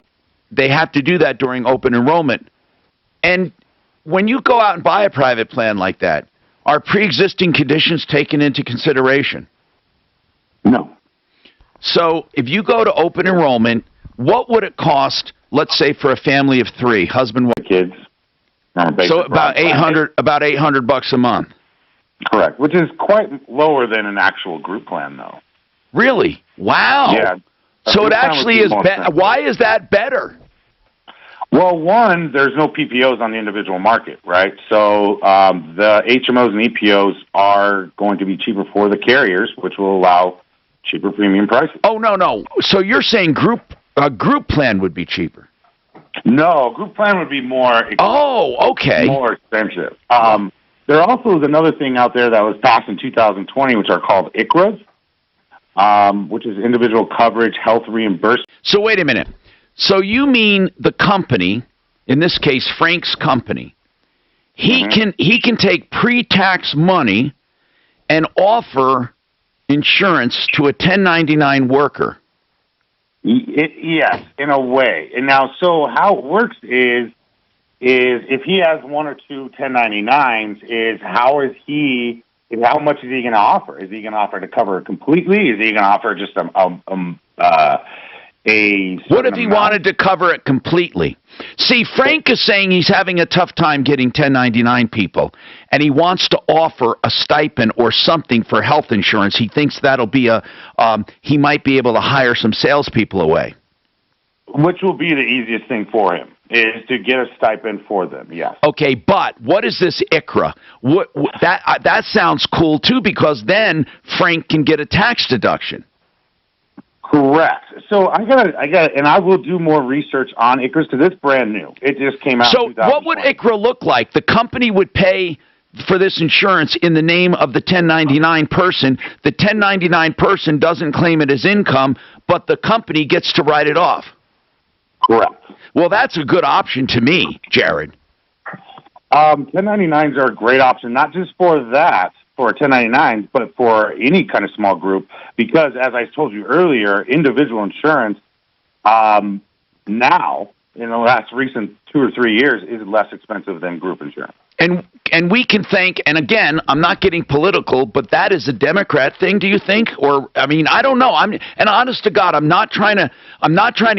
They have to do that during open enrollment. And when you go out and buy a private plan like that, are pre-existing conditions taken into consideration? No. So if you go to open enrollment, what would it cost, let's say, for a family of 3, husband, wife, kids? So about $800 a month. Correct, which is quite lower than an actual group plan, though. Really? Wow. Yeah. So it actually is. Why is that better? Well, one, there's no PPOs on the individual market, right? So the HMOs and EPOs are going to be cheaper for the carriers, which will allow cheaper premium prices. Oh, no. So you're saying a group plan would be cheaper? No, group plan would be more. Okay. More expensive. There also is another thing out there that was passed in 2020, which are called ICRAs, which is individual coverage health reimbursement. So wait a minute. So you mean the company, in this case Frank's company, he can take pre-tax money and offer insurance to a 1099 worker? Yes, in a way. And now, so how it works is if he has 1 or 2 1099s, how much is he going to offer? Is he going to offer to cover it completely? Is he going to offer just what if he wanted to cover it completely? See, Frank is saying he's having a tough time getting 1099 people, and he wants to offer a stipend or something for health insurance. He thinks that'll be he might be able to hire some salespeople away. Which will be the easiest thing for him, is to get a stipend for them, yes. Okay, but what is this ICRA? That sounds cool, too, because then Frank can get a tax deduction. Correct. So I got, and I will do more research on ICRAs because it's brand new. It just came out. So what would ICRA look like? The company would pay for this insurance in the name of the 1099 person. The 1099 person doesn't claim it as income, but the company gets to write it off. Correct. Well, that's a good option to me, Jared. 1099s are a great option, not just for that, for 1099s, but for any kind of small group, because as I told you earlier, individual insurance now, in the last recent 2 or 3 years, is less expensive than group insurance. And we can thank, and again, I'm not getting political, but that is a Democrat thing, do you think? Or I mean, I don't know. And honest to God, I'm not trying to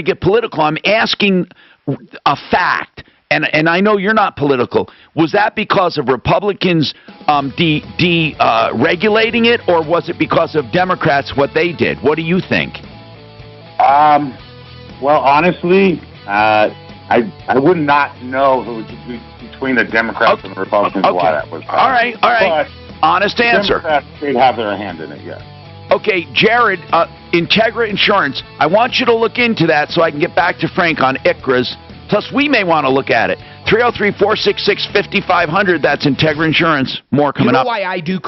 get political. I'm asking a fact. And I know you're not political. Was that because of Republicans regulating it, or was it because of Democrats, what they did? What do you think? Well, honestly, I would not know who between the Democrats and the Republicans why that was. All right. But honest answer. Democrats, they'd have their hand in it, yes. Okay, Jared, Integra Insurance, I want you to look into that so I can get back to Frank on ICRAs. Plus, we may want to look at it. 303-466-5500, that's Integra Insurance. More coming up. Why I do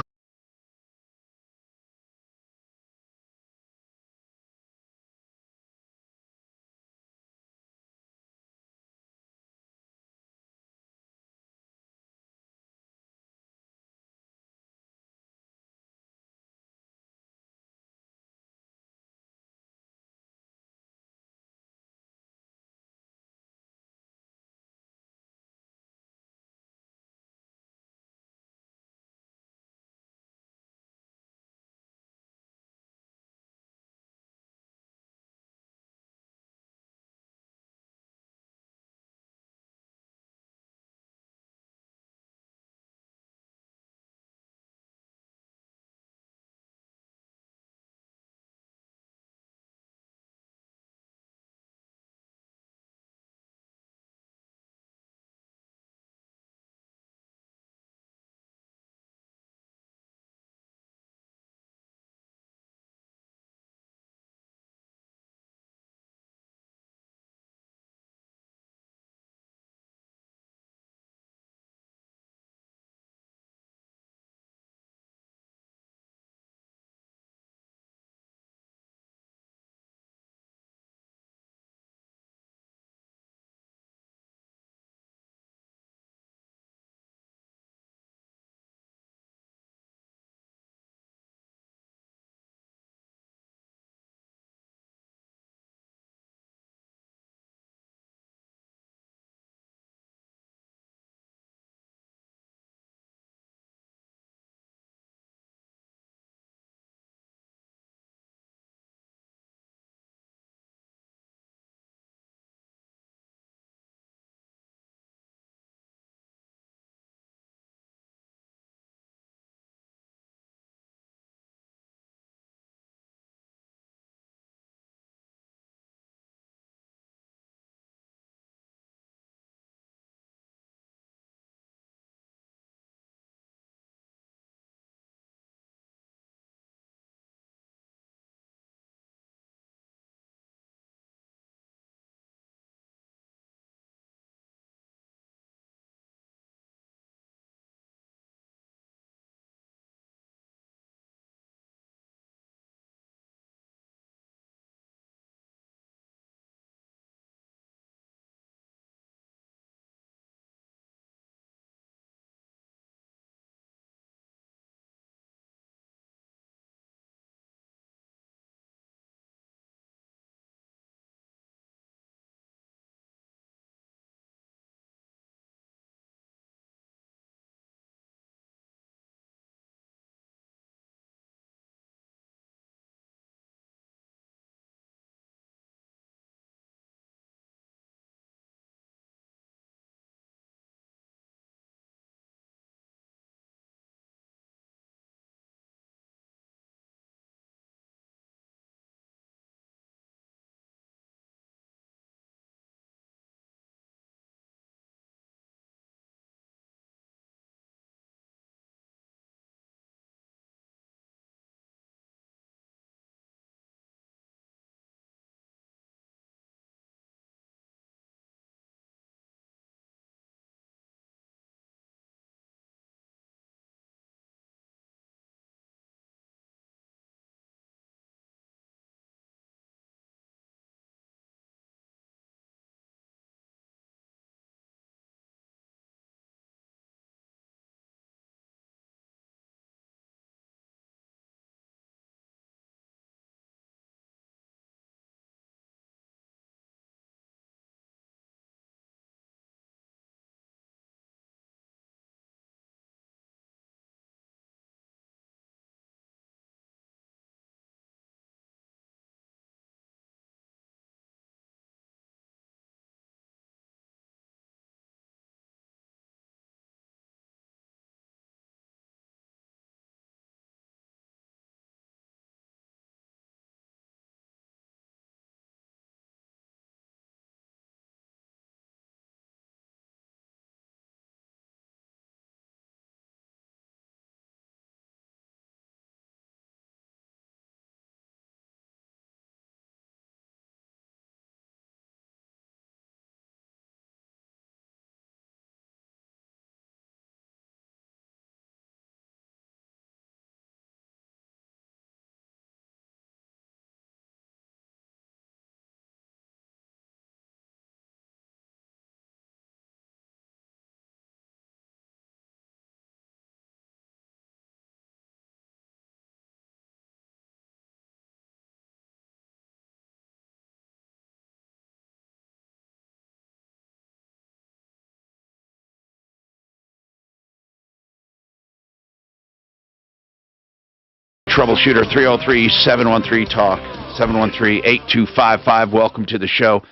Troubleshooter, 303-713-TALK, 713-8255. Welcome to the show.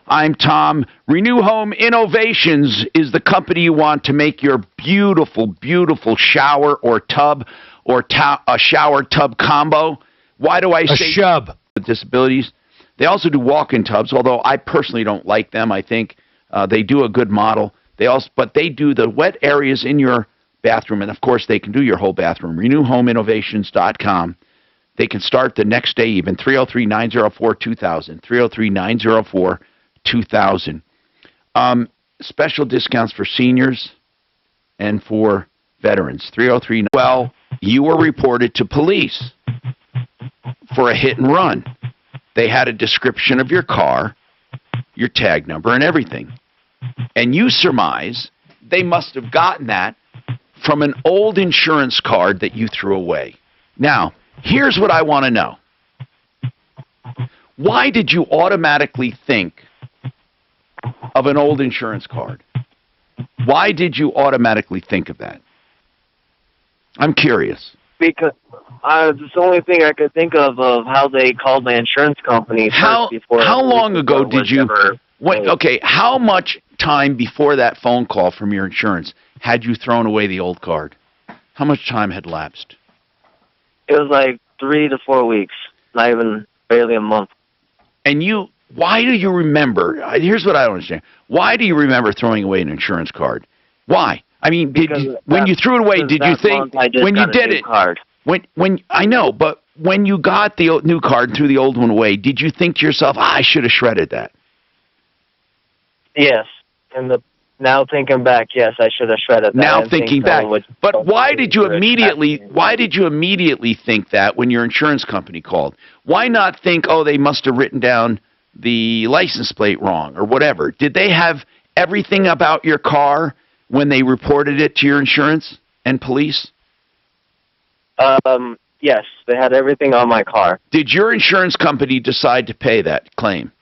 I'm Tom. Renew Home Innovations is the company you want to make your beautiful, beautiful shower or tub or a shower tub combo. Why do I say shub? With disabilities. They also do walk-in tubs, although I personally don't like them. I think they do a good model. But they do the wet areas in your bathroom, and of course they can do your whole bathroom. RenewHomeInnovations.com. They can start the next day even. 303-904-2000. 303-904-2000. Special discounts for seniors and for veterans. 303. Well, you were reported to police for a hit and run. They had a description of your car, your tag number, and everything. And you surmise they must have gotten that from an old insurance card that you threw away. Now, here's what I want to know. Why did you automatically think of an old insurance card? Why did you automatically think of that? I'm curious. Because it's the only thing I could think of how they called my insurance company. How long ago did you... how much time before that phone call from your insurance had you thrown away the old card? How much time had lapsed? It was like 3 to 4 weeks, not even barely a month. And why do you remember? Here's what I don't understand. Why do you remember throwing away an insurance card? Why? I mean, when you threw it away, did you think when you did it? Card. When I know, but when you got the new card and threw the old one away, did you think to yourself, I should have shredded that? Yes, now thinking back, yes, I should have shredded that. Now thinking back, but why did you immediately think that when your insurance company called? Why not think, oh, they must have written down the license plate wrong or whatever? Did they have everything about your car when they reported it to your insurance and police? Yes, they had everything on my car. Did your insurance company decide to pay that claim?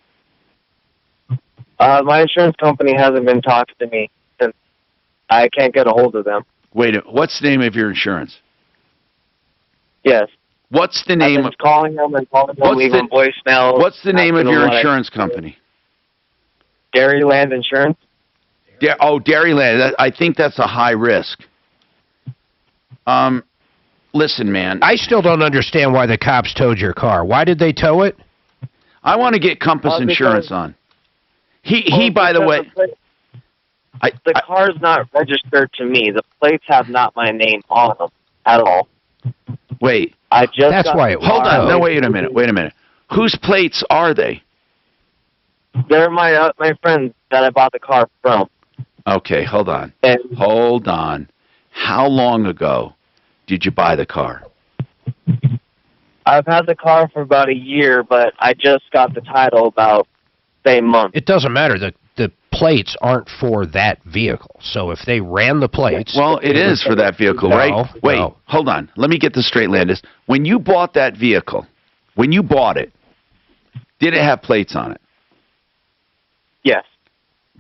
My insurance company hasn't been talking to me since I can't get a hold of them. Wait, what's the name of your insurance? Yes. What's the name of calling them and leaving voicemail? What's the name of your insurance company? Dairyland Insurance. Dairyland. I think that's a high risk. Listen, man. I still don't understand why the cops towed your car. Why did they tow it? I want to get Compass Insurance on. By the way, the car's not registered to me. The plates have not my name on them at all. Wait. That's why it was. Hold on. No, wait a minute. Whose plates are they? They're my friend that I bought the car from. Okay, hold on. Hold on. How long ago did you buy the car? I've had the car for about a year, but I just got the title about same month. It doesn't matter. The plates aren't for that vehicle. So if they ran the plates... Well, it is for that vehicle, right? Wait, hold on. Let me get this straight, Landis. When you bought that vehicle, when you bought it, did it have plates on it? Yes.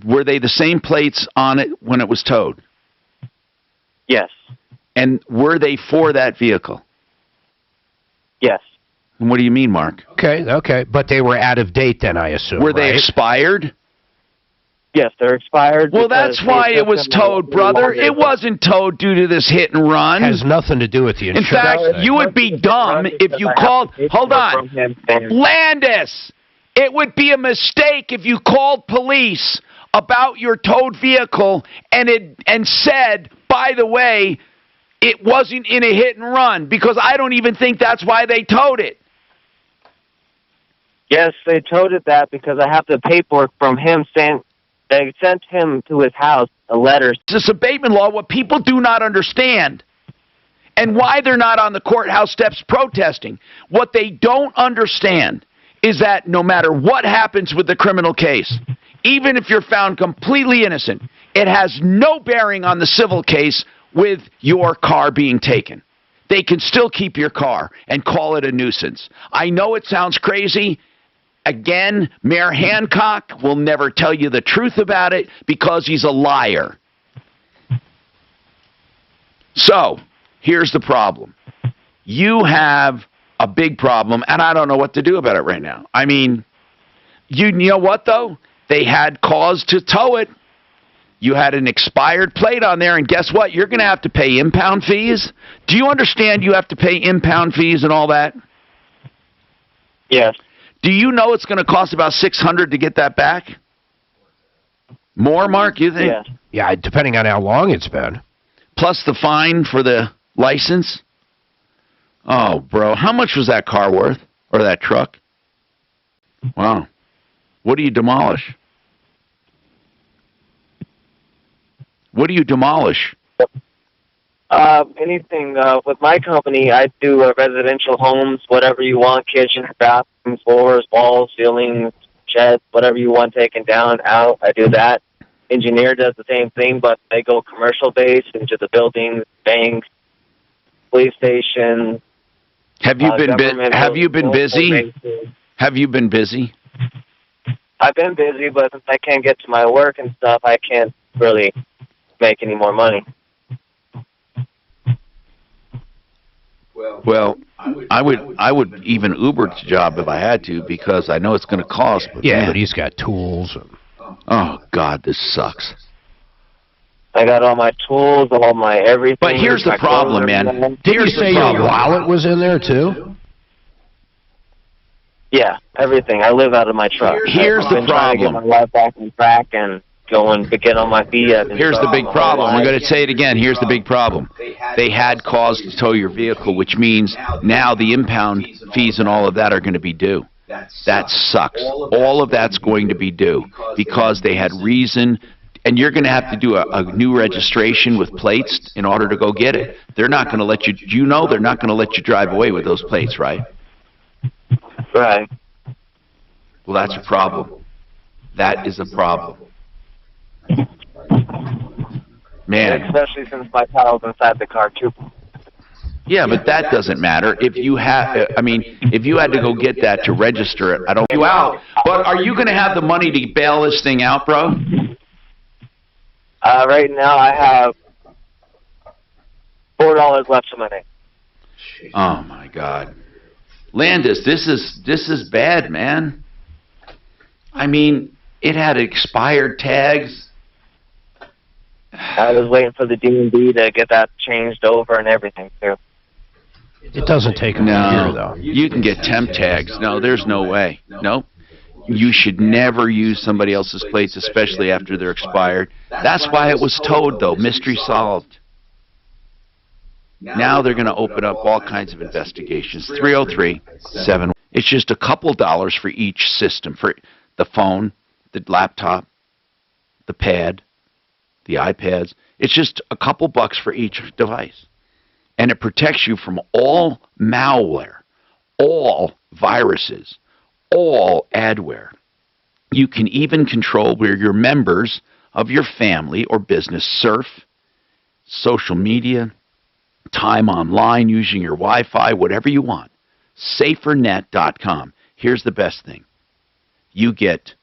Were they the same plates on it when it was towed? Yes. And were they for that vehicle? Yes. And what do you mean, Mark? Okay. But they were out of date then, I assume, Were they expired? Yes, they're expired. Well, that's why it was towed, brother. It wasn't towed due to this hit and run. Has nothing to do with the insurance. In fact, you would be dumb if you called... Hold on. Landis! It would be a mistake if you called police about your towed vehicle and said, by the way, it wasn't in a hit and run, because I don't even think that's why they towed it. Yes, they towed it because I have the paperwork from him saying they sent him to his house a letter. This abatement law, what people do not understand, and why they're not on the courthouse steps protesting, what they don't understand is that no matter what happens with the criminal case, even if you're found completely innocent, it has no bearing on the civil case with your car being taken. They can still keep your car and call it a nuisance. I know it sounds crazy. Again, Mayor Hancock will never tell you the truth about it because he's a liar. So, here's the problem. you have a big problem, and I don't know what to do about it right now. I mean, you know what, though? They had cause to tow it. You had an expired plate on there, and guess what? You're going to have to pay impound fees. Do you understand you have to pay impound fees and all that? Yes. Do you know it's going to cost about $600 to get that back? More, Mark, you think? Yes. Yeah, depending on how long it's been. Plus the fine for the license? Oh, bro, how much was that car worth? Or that truck? Wow. What do you demolish? What do you demolish? Anything. With my company, I do residential homes, whatever you want, kitchen, bathroom, floors, walls, ceilings, sheds, whatever you want taken down, out. I do that. Engineer does the same thing, but they go commercial based into the buildings, banks, police stations. Have you been Have you been busy? Have you been busy? I've been busy, but since I can't get to my work and stuff, I can't really make any more money. Well, I would even Uber the job if I had to, because I know it's going to cost. But Yeah, man, but he's got tools. oh God, this sucks. I got all my tools, all my everything. But here's the my problem, clothes, man. everything. Did you say your wallet was in there, too? Yeah, everything. I live out of my truck. Here's I've the been trying to get problem. my life back on track and get on my feet. Here's the big problem. We're going to say it again. Here's the big problem. They had cause to tow your vehicle, which means now the impound fees and all of that are going to be due. That sucks. All of that's going to be due because they had reason, and you're going to have to do a new registration with plates in order to go get it. They're not going to let you, they're not going to let you drive away with those plates, right? Right. Well, that's a problem. That is a problem. Man. Especially since my title's inside the car, too. Yeah, but that doesn't matter. If you have, I mean, if you had to go get that to register it, I don't you out. But are you going to have the money to bail this thing out, bro? Right now I have $4 left in my name. Oh my God, Landis, this is bad, man. I mean, it had expired tags. I was waiting for the D&D to get that changed over and everything too. It doesn't take a year, though. You can get temp tags. No, there's no way. No. You should never use somebody else's plates, especially after they're expired. That's why it was towed, though. Mystery solved. Now they're going to open up all kinds of investigations. 303-7. It's just a couple dollars for each system, for the phone, the laptop, the pad, the iPads. It's just a couple bucks for each device. And it protects you from all malware, all viruses, all adware. You can even control where your members of your family or business surf, social media, time online using your Wi-Fi, whatever you want. SaferNet.com. Here's the best thing. You get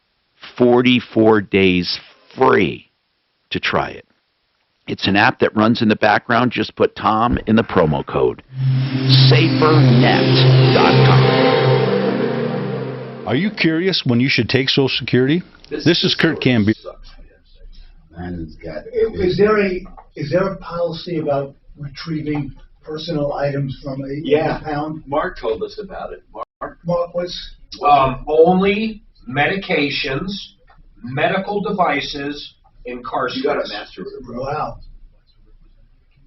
44 days free to try it. It's an app that runs in the background. Just put Tom in the promo code. SaferNet.com. Are you curious when you should take Social Security? This is Kurt Camby. Is there a policy about retrieving personal items from a pound? Mark told us about it. Mark, what's only medications, medical devices, and car seats. You got a master. Wow.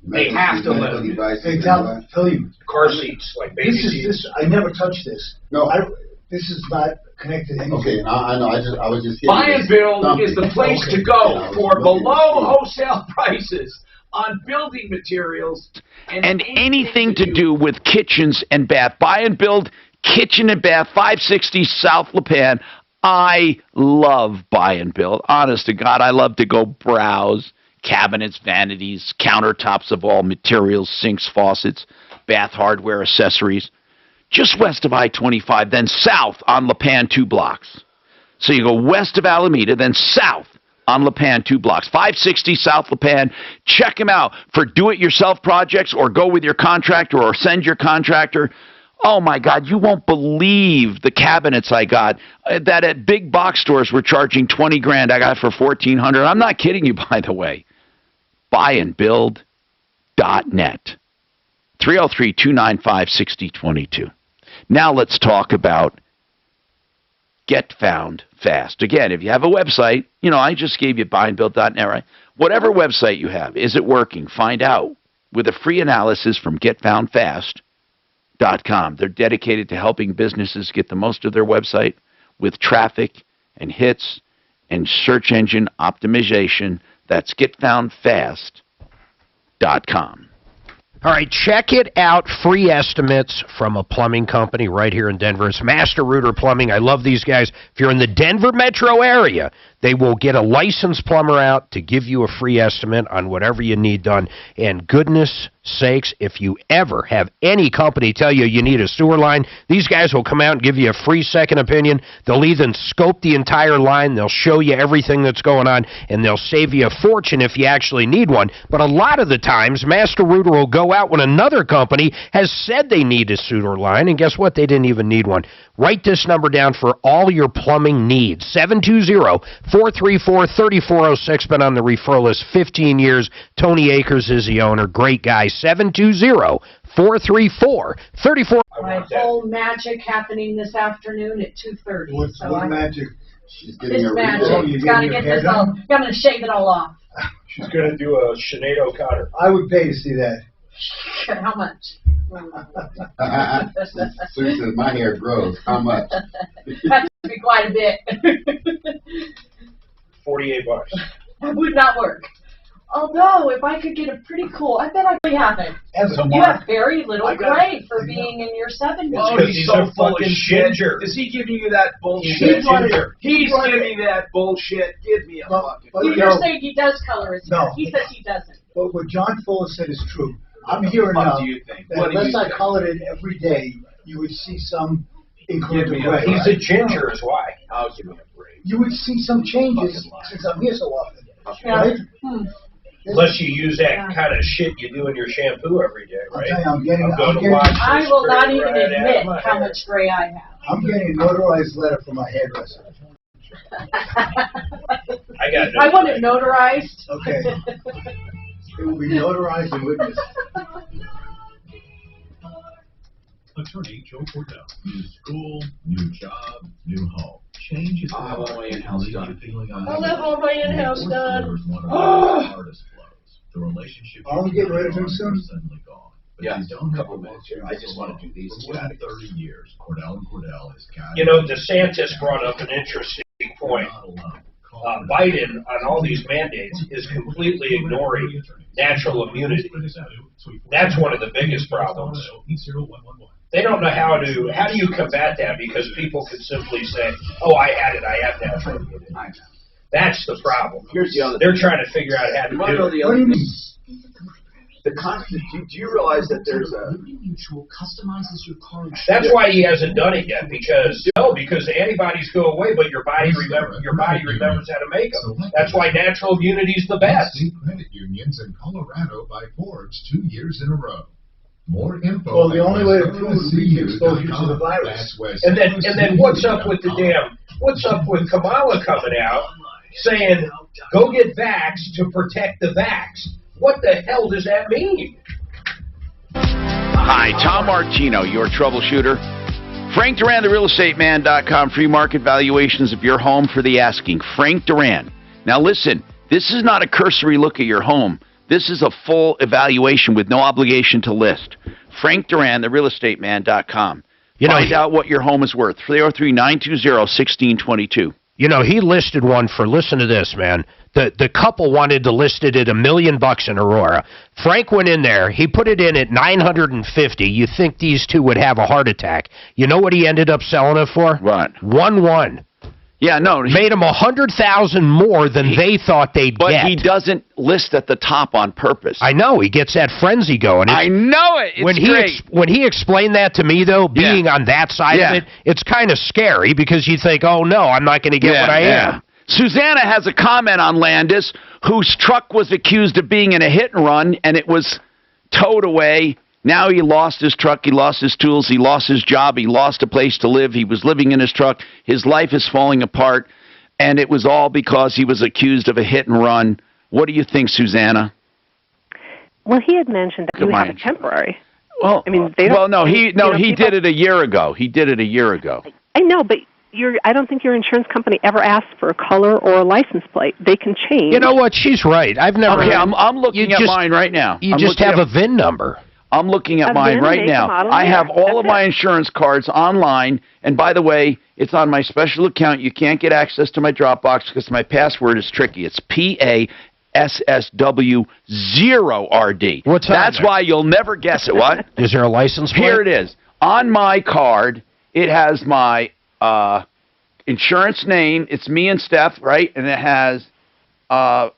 They have to live. Hey, tell you. Car seats, like baby seats. I never touched this. No, this is not connected to anything. Okay, I know. I was just. Buy and Build is the place to go for below wholesale prices on building materials and anything to do with kitchens and bath. Buy and Build Kitchen and Bath, 560 South Lipan. I love Buy and Build. Honest to God, I love to go browse cabinets, vanities, countertops of all materials, sinks, faucets, bath hardware, accessories. Just west of I-25, then south on Lipan 2 blocks. So you go west of Alameda, then south on Lipan, 2 blocks, 560 South Lipan. Check him out for do-it-yourself projects, or go with your contractor, or send your contractor. Oh, my God, you won't believe the cabinets I got that at big box stores were charging $20,000. I got for $1,400. I'm not kidding you, by the way. Buyandbuild.net. 303-295-6022. Now let's talk about Get Found Fast. Again, if you have a website, I just gave you buyandbuild.net, right? Whatever website you have, is it working? Find out with a free analysis from getfoundfast.com. They're dedicated to helping businesses get the most of their website with traffic and hits and search engine optimization. That's getfoundfast.com. All right, check it out. Free estimates from a plumbing company right here in Denver. It's Master Rooter Plumbing. I love these guys. If you're in the Denver metro area, they will get a licensed plumber out to give you a free estimate on whatever you need done. And goodness sakes, if you ever have any company tell you you need a sewer line, these guys will come out and give you a free second opinion. They'll even scope the entire line. They'll show you everything that's going on, and they'll save you a fortune if you actually need one. But a lot of the times, Master Rooter will go out when another company has said they need a sewer line, and guess what? They didn't even need one. Write this number down for all your plumbing needs. 720-434-3406. Been on the referral list 15 years. Tony Akers is the owner. Great guy. 720-434-3406. My whole magic happening this afternoon at 2:30. What's magic? She's getting It's a magic. You're Got to getting get your hair this all. done? I'm going to shave it all off. She's going to do a Sinead O'Connor. I would pay to see that. How much? Susan, my hair grows. How much? That would be quite a bit. $48. That would not work. Although, if I could get a pretty cool, I bet I could have it. You have very little gray for being in your 70s. Oh, he's so full of shit. Is he giving you that bullshit? He's giving you that bullshit. Give me a fucking. You're saying he does color his hair. He says he doesn't. But what John Fuller said is true. I'm hearing now do you think? that unless I colored it every day, you would see some inclement gray. He's a ginger is why. I'll give him a break. You would see some changes since I'm here so often. Right? Unless you use that kind of shit you do in your shampoo every day, right? I'm getting I will not even admit how much gray I have. I'm getting a notarized letter from my hairdresser. I want it notarized. Okay. It will be notarized and witnessed. Attorney Joe Cordell. New school, new job, new home. Change is I'll have all my in-house done. I'll have all my in-house done. The relationship. Are we getting rid of him soon? Yeah, a couple of minutes here. I just want to do these. For more than 30 years, Cordell & Cordell has got. DeSantis brought up an interesting point. Biden, on all these mandates, is completely ignoring natural immunity. That's one of the biggest problems. They don't know how do you combat that, because people can simply say, oh, I had it, I have natural immunity. That's the problem. Here's the other They're trying to figure out how to do it. What do you mean? Do you realize that there's a customizes your car? That's why he hasn't done it yet, because the antibodies go away, but your body remembers how to make them. That's why natural immunity is the best. See credit unions in Colorado by Forbes 2 years in a row. More info. Well, the only way to prove would be exposure to the virus. And then what's up with Kamala coming out saying, go get vaxxed to protect the vax? What the hell does that mean? Hi, Tom Martino, your troubleshooter. Frank Duran, therealestateman.com. Free market valuations of your home for the asking. Frank Duran. Now listen, this is not a cursory look at your home. This is a full evaluation with no obligation to list. Frank Duran, therealestateman.com. Find out what your home is worth. 303-920-1622. You know, he listed one for, listen to this, man. The couple wanted to list it at $1 million in Aurora. Frank went in there. He put it in at $950. You think these two would have a heart attack. You know what he ended up selling it for? What? 1-1. Yeah, no. Made them $100,000 more than they thought they'd get. But he doesn't list at the top on purpose. I know. He gets that frenzy going. I know it. It's great. When he explained that to me, though, being on that side of it, it's kind of scary because you think, oh, no, I'm not going to get what I am. Susanna has a comment on Landis, whose truck was accused of being in a hit and run, and it was towed away. Now he lost his truck, he lost his tools, he lost his job, he lost a place to live. He was living in his truck. His life is falling apart, and it was all because he was accused of a hit and run. What do you think, Susanna? Well, he had mentioned that you have a temporary. Well, I mean, they don't, he did it a year ago. He did it a year ago. I know, but I don't think your insurance company ever asked for a color or a license plate. They can change. You know what? She's right. I've never. Okay, I'm looking at mine right now. You just have a VIN number. I'm looking at mine right now. I have all of my insurance cards online, and by the way, it's on my special account. You can't get access to my Dropbox because my password is tricky. It's PASSW0RD. That's why you'll never guess it. What? Is there a license plate? Here it is. On my card, it has my insurance name. It's me and Steph, right? And it has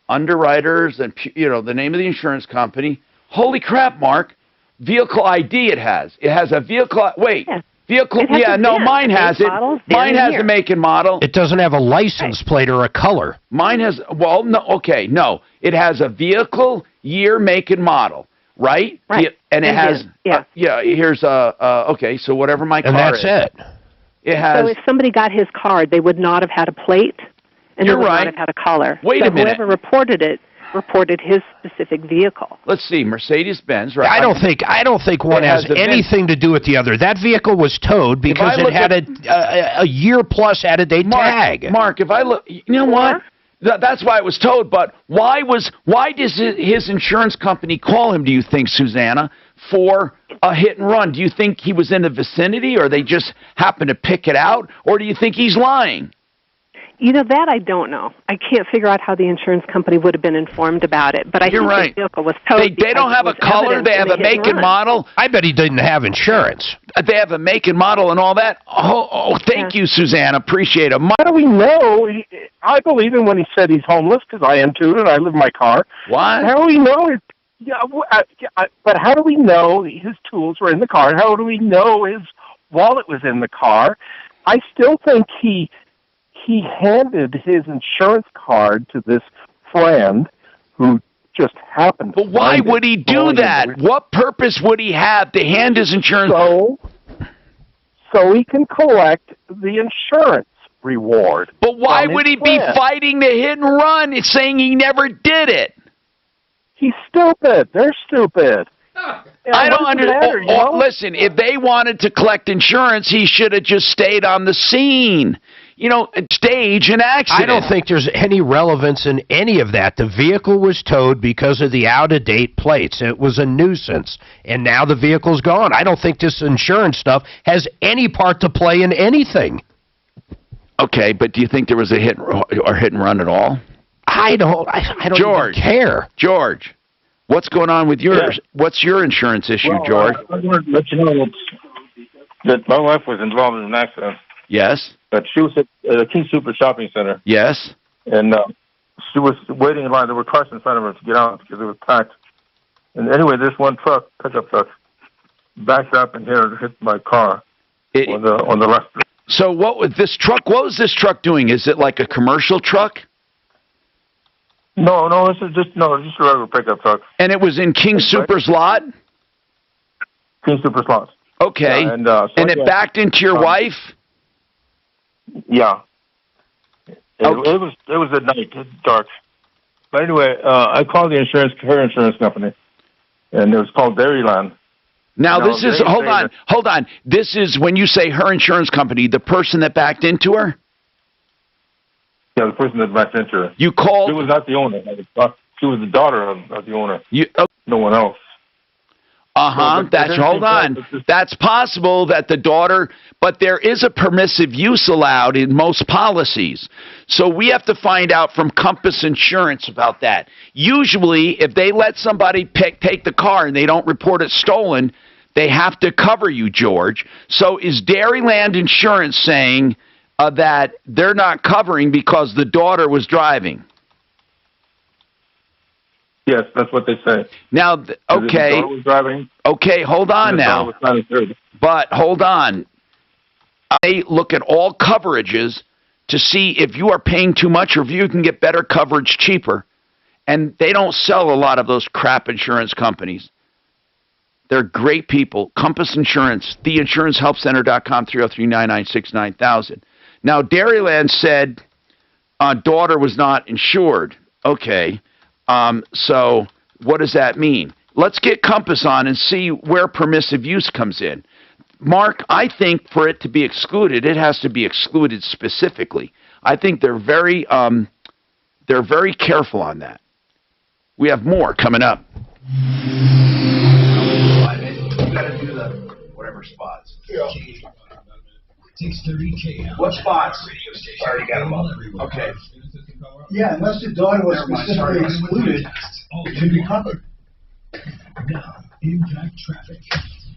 underwriters and the name of the insurance company. Holy crap, Mark! Vehicle ID it has. It has a vehicle. Wait, vehicle. Yeah, no, mine has it. Mine has a make and model. It doesn't have a license plate or a color. Mine has. Well, no. Okay, no. It has a vehicle, year, make, and model. Right. Right. And it has. Here's okay. So whatever my car is. And that's it. It has. So if somebody got his card, they would not have had a plate, and they would not have had a color. Wait a minute. Whoever reported it reported his specific vehicle. Let's see, Mercedes-Benz, right? I don't think one has anything to do with the other. That vehicle was towed because it had a year plus out of date tag. Mark, if I look, you know what? That's why it was towed. But why does his insurance company call him? Do you think, Susanna, for a hit and run? Do you think he was in the vicinity, or they just happened to pick it out, or do you think he's lying? You know, that I don't know. I can't figure out how the insurance company would have been informed about it. But I think the vehicle was towed. They don't have a color. They have a make and model. I bet he didn't have insurance. They have a make and model and all that. Thank you, Suzanne. Appreciate it. How do we know? I believe him when he said he's homeless because I am too, and I live in my car. What? How do we know? But how do we know his tools were in the car? How do we know his wallet was in the car? I still think he handed his insurance card to this friend who just happened to. But why would he do that? What purpose would he have to hand his insurance? So he can collect the insurance reward. But why would he be fighting the hit and run? It's saying he never did it. He's stupid. They're stupid. I don't understand. Listen, if they wanted to collect insurance, he should have just stayed on the scene. Stage an accident. I don't think there's any relevance in any of that. The vehicle was towed because of the out-of-date plates. It was a nuisance, and now the vehicle's gone. I don't think this insurance stuff has any part to play in anything. Okay, but do you think there was a hit and run at all? I don't even care. George, what's going on with yours? Yeah. What's your insurance issue, George? I wanted to let you know that my wife was involved in an accident. Yes. But she was at the King Super Shopping Center. Yes. And she was waiting in line. There were cars in front of her to get out because it was packed. And anyway, this one pickup truck, backed up and hit my car on the left. So what was this truck? What was this truck doing? Is it like a commercial truck? No, it's just a regular pickup truck. And it was in King Super's lot? King Super's lot. Okay. Yeah, and it backed into your wife? Yeah. It was at night, dark. But anyway, I called her insurance company, and it was called Dairyland. Now this is hold on. This is when you say her insurance company, the person that backed into her? Yeah, the person that backed into her. You called? She was not the owner. She was the daughter of the owner. No one else. Hold on. That's possible that the daughter, but there is a permissive use allowed in most policies. So we have to find out from Compass Insurance about that. Usually, if they let somebody take the car and they don't report it stolen, they have to cover you, George. So is Dairyland Insurance saying that they're not covering because the daughter was driving? Yes, that's what they say. Now, okay. Okay, hold on now. But hold on. They look at all coverages to see if you are paying too much or if you can get better coverage cheaper. And they don't sell a lot of those crap insurance companies. They're great people. Compass Insurance, theinsurancehelpcenter.com, 303-996-9000. Now, Dairyland said daughter was not insured. Okay, so what does that mean? Let's get Compass on and see where permissive use comes in. Mark, I think for it to be excluded, it has to be excluded specifically. I think they're very careful on that. We have more coming up. You got to do the whatever spots. Yeah. 630 KL. What spots? I already got them up. Okay. Yeah, unless the daughter was specifically excluded, it should be covered. Now, impact traffic.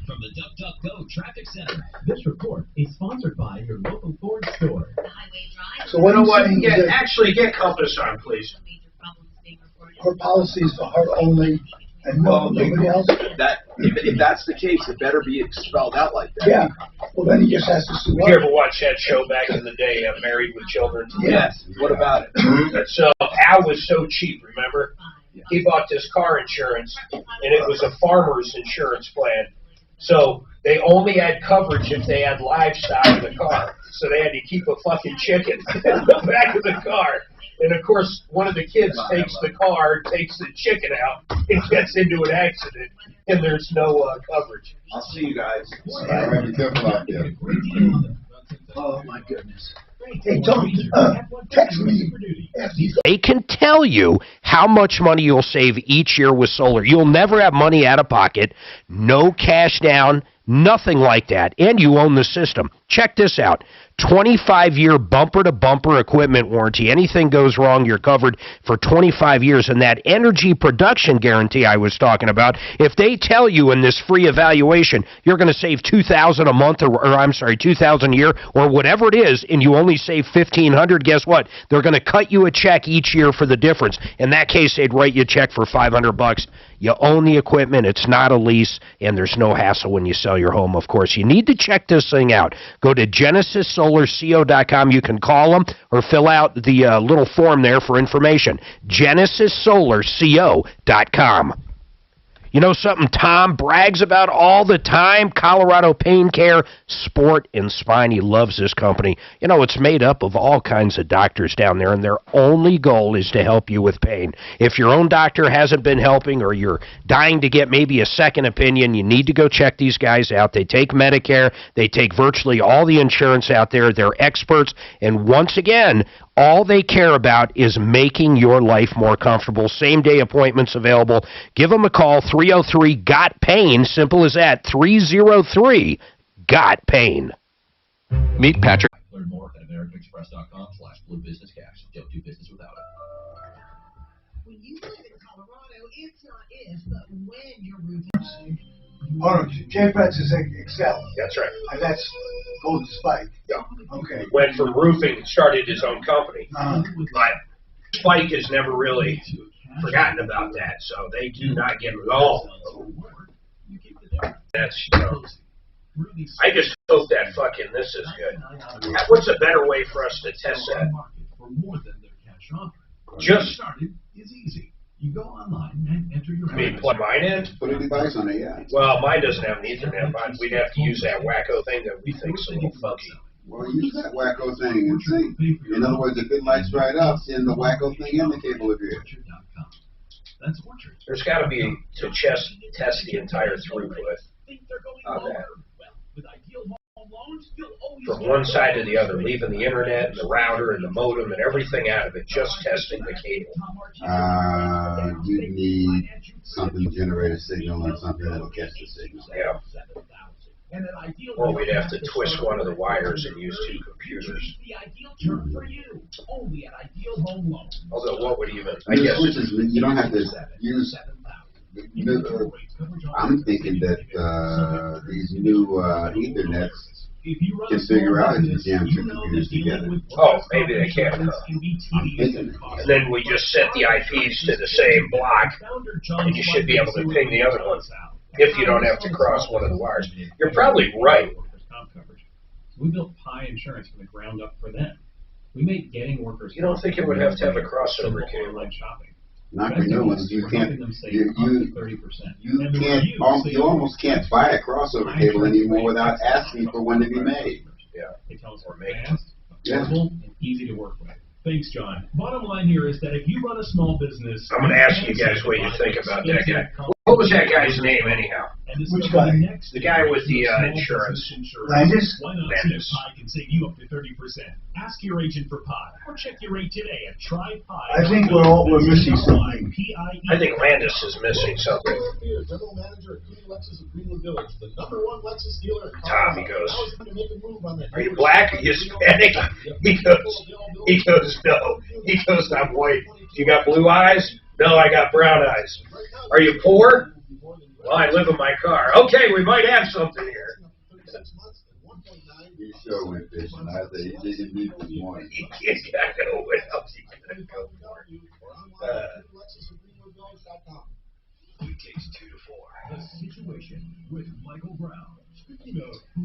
From the DuckDuckGo Traffic Center, this report is sponsored by your local Ford store. So what You know what? I'm saying is that Actually, get Compass on, please. her policy is for her only and nobody else? If that's the case, it better be spelled out like that. Yeah. Well, then he just has to sue You ever watch that show back in the day, Married with Children? Yes. What about it? So Al was so cheap, remember? He bought this car insurance, and it was a farmer's insurance plan. So they only had coverage if they had livestock in the car. So they had to keep a fucking chicken in the back of the car. And of course, one of the kids takes the car, takes the chicken out, and gets into an accident, and there's no coverage. I'll see you guys. All right, be careful out there. Oh, my goodness. Hey, don't text me. They can tell you how much money you'll save each year with solar. You'll never have money out of pocket, no cash down, nothing like that, and you own the system. Check this out. 25-year bumper-to-bumper equipment warranty. Anything goes wrong, you're covered for 25 years. And that energy production guarantee I was talking about, if they tell you in this free evaluation you're going to save $2,000 a month, or I'm sorry, $2,000 a year, or whatever it is, and you only save $1,500, guess what? They're going to cut you a check each year for the difference. In that case, they'd write you a check for $500. You own the equipment, it's not a lease, and there's no hassle when you sell your home, of course. You need to check this thing out. Go to GenesisSolarCO.com. You can call them or fill out the little form there for information. GenesisSolarCO.com. You know something Tom brags about all the time? Colorado Pain Care, Sport and Spine. He loves this company. You know, it's made up of all kinds of doctors down there, and their only goal is to help you with pain. If your own doctor hasn't been helping, or you're dying to get maybe a second opinion, you need to go check these guys out. They take Medicare. They take virtually all the insurance out there. They're experts. And once again, all they care about is making your life more comfortable. Same-day appointments available. Give them a call, 303-GOT-PAIN. Simple as that, 303-GOT-PAIN. Meet Patrick. Learn more at AmericanExpress.com/BlueBusinessCash. Don't do business without it. When you live in Colorado, it's not if, but when you're roofing. Oh, no, J-Feds is Excel. That's right. And that's Golden Spike. Yeah. Okay. Went from roofing, started his own company. But Spike has never really forgotten about that, so they do not get involved. That's, I just hope that fucking this is good. What's a better way for us to test that? Just is easy. You go online and enter your. I mean, plug mine in? Put a device on it, yeah. Well, mine doesn't have an Ethernet, but we'd have to use that wacko thing that we think's a little funky. Well, use that wacko thing and see. In other words, if it lights right up, send the wacko thing in the cable of yours. There's got to be to test the entire throughput of that. From one side to the other, leaving the internet and the router and the modem and everything out of it, just testing the cable. You need something to generate a signal and something that'll catch the signal. Yeah. Or we'd have to twist one of the wires and use two computers. Although, what would even, I guess. You don't have to use. I'm thinking that these new Ethernets can figure out if you jam two computers together. Oh, maybe they can. I'm thinking. And then we just set the IPs to the same block, and you should be able to ping the other one if you don't have to cross one of the wires. You're probably right. We built Pi Insurance from the ground up for them. We make getting workers. You don't think it would have to have a crossover cable? Not for new ones. You can't. You almost can't buy a crossover cable anymore without asking for one to be made. Yeah. It tells us fast, affordable, and easy to work with. Thanks, John. Bottom line here is that if you run a small business, I'm going to ask you guys what you think about that guy. What was that guy's name, anyhow? Which guy? The guy with the insurance. Landis? Landis. Pi can save you up to 30%. Ask your agent for Pi or check your rate today at trypi. I think we're missing something. I think Landis is missing something. General manager at Green Lexus of Greenwood Village, the #1 Lexus dealer. Tom, he goes, are you black? Are you Hispanic? He goes, no. He goes, I'm white. You got blue eyes? No, I got brown eyes. Are you poor? Well, I live in my car. Okay, we might have something here. He sure went fishing. I said he didn't meet this morning. He can't go. What else he gonna go for? Weekdays 2 to 4. The Situation with Michael Brown.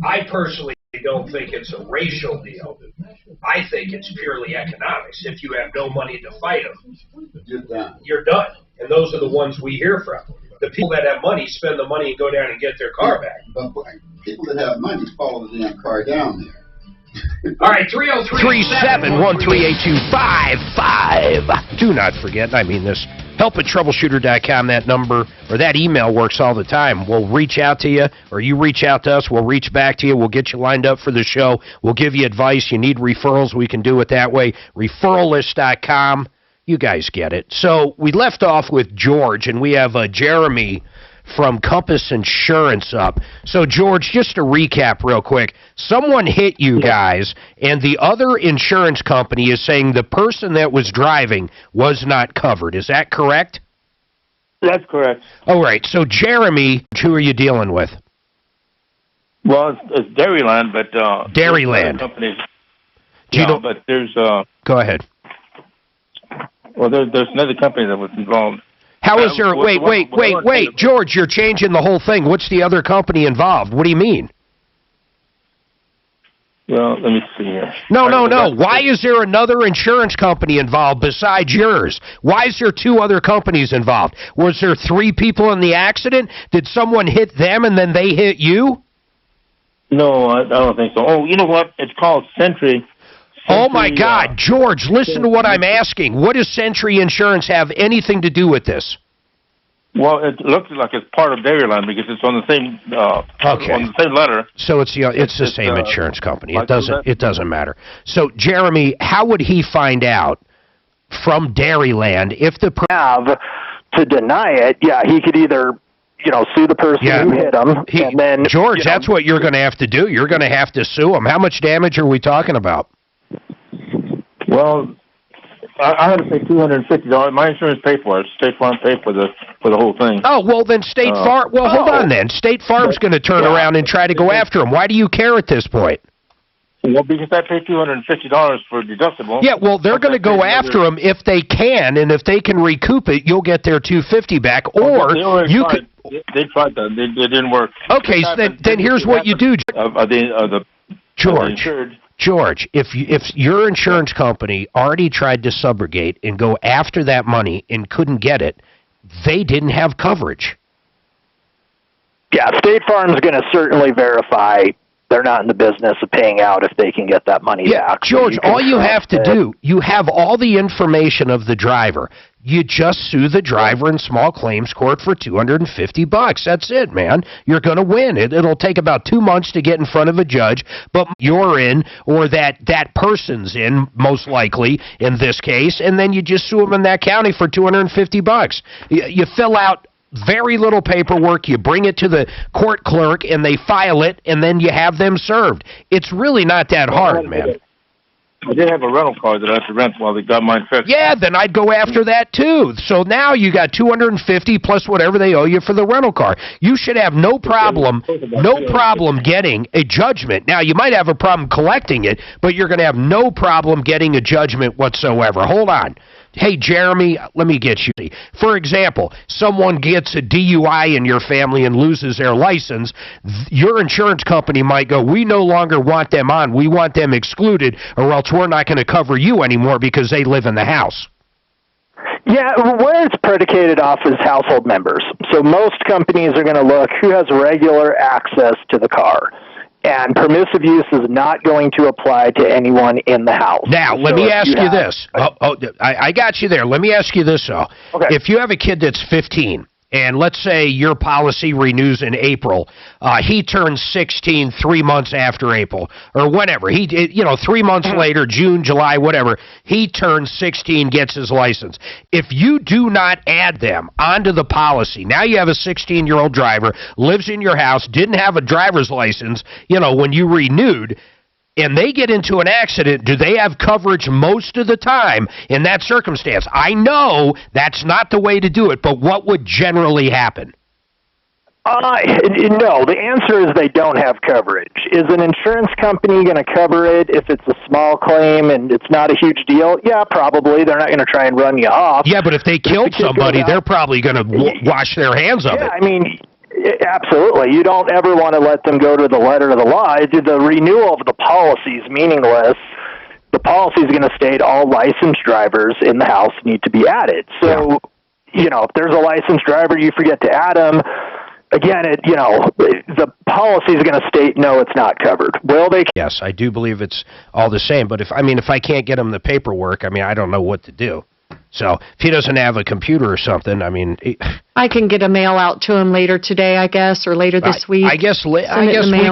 I personally don't think it's a racial deal. I think it's purely economics. If you have no money to fight them, You're done. you're done. And those are the ones we hear from. The people that have money spend the money and go down and get their car back. But people that have money follow the damn car down there. All right, 371382555. Do not forget, I mean this, help at troubleshooter.com. That number or that email works all the time. We'll reach out to you, or you reach out to us. We'll reach back to you. We'll get you lined up for the show. We'll give you advice. You need referrals, we can do it that way. Referrallist.com. You guys get it. So we left off with George, and we have Jeremy from Compass Insurance up. So, George, just to recap real quick, someone hit you guys, and the other insurance company is saying the person that was driving was not covered. Is that correct? That's correct. All right. So, Jeremy, who are you dealing with? Well, it's Dairyland, but... Dairyland. Companies. Do you know, but there's... go ahead. Well, there's another company that was involved. How is there... Wait, George, you're changing the whole thing. What's the other company involved? What do you mean? Well, let me see here. No. Why is there another insurance company involved besides yours? Why is there two other companies involved? Was there 3 people in the accident? Did someone hit them and then they hit you? No, I don't think so. Oh, you know what? It's called Sentry. Oh, my God. George, listen to what I'm asking. What does Sentry Insurance have anything to do with this? Well, it looks like it's part of Dairyland because it's on the same on the same letter. So it's the same insurance company. It doesn't matter. So, Jeremy, how would he find out from Dairyland if the have to deny it? Yeah, he could either sue the person who hit him, and then George, that's what you're going to have to do. You're going to have to sue him. How much damage are we talking about? Well, I had to pay $250. My insurance paid for it. State Farm paid for the whole thing. Oh, well, then State Farm... Well, hold on then. State Farm's going to turn around and try to go after him. Why do you care at this point? Well, because I paid $250 for deductible. Yeah, well, they're going to go after him if they can, and if they can recoup it, you'll get their $250 back, or you could... They tried that. It didn't work. Okay, so then here's what you do. George, if your insurance company already tried to subrogate and go after that money and couldn't get it, they didn't have coverage. Yeah, State Farm's going to certainly verify they're not in the business of paying out if they can get that money back. George, all you have to do, you have all the information of the driver. You just sue the driver in small claims court for $250. That's it, man. You're going to win. It'll take about 2 months to get in front of a judge, but you're in, or that person's in, most likely, in this case, and then you just sue them in that county for $250. You fill out very little paperwork, you bring it to the court clerk, and they file it, and then you have them served. It's really not that hard, man. I did have a rental car that I had to rent while they got mine fixed. Yeah, then I'd go after that too. So now you got $250 plus whatever they owe you for the rental car. You should have no problem getting a judgment. Now, you might have a problem collecting it, but you're going to have no problem getting a judgment whatsoever. Hold on. Hey, Jeremy, let me get you. For example, someone gets a DUI in your family and loses their license. Your insurance company might go, we no longer want them on. We want them excluded, or else we're not going to cover you anymore because they live in the house. Yeah, where it's predicated off is household members. So most companies are going to look who has regular access to the car. And permissive use is not going to apply to anyone in the house. Now, let me ask you this. I got you there. Let me ask you this, though. Okay. If you have a kid that's 15, and let's say your policy renews in April, he turns 16 3 months after April, or whenever. 3 months later, June, July, whatever, he turns 16, gets his license. If you do not add them onto the policy, now you have a 16-year-old driver, lives in your house, didn't have a driver's license, when you renewed, and they get into an accident, do they have coverage most of the time in that circumstance? I know that's not the way to do it, but what would generally happen? No, the answer is they don't have coverage. Is an insurance company going to cover it if it's a small claim and it's not a huge deal? Yeah, probably. They're not going to try and run you off. Yeah, but if they killed somebody, they're probably going to wash their hands of it. Yeah, I mean, absolutely. You don't ever want to let them go to the letter of the law. The renewal of the policy is meaningless. The policy is going to state all licensed drivers in the house need to be added. So, if there's a licensed driver, you forget to add them. Again, the policy is going to state, no, it's not covered. Will they? Yes, I do believe it's all the same. But if I can't get him the paperwork, I don't know what to do. So if he doesn't have a computer or something, I can get a mail out to him later today, I guess, or later this week. I guess we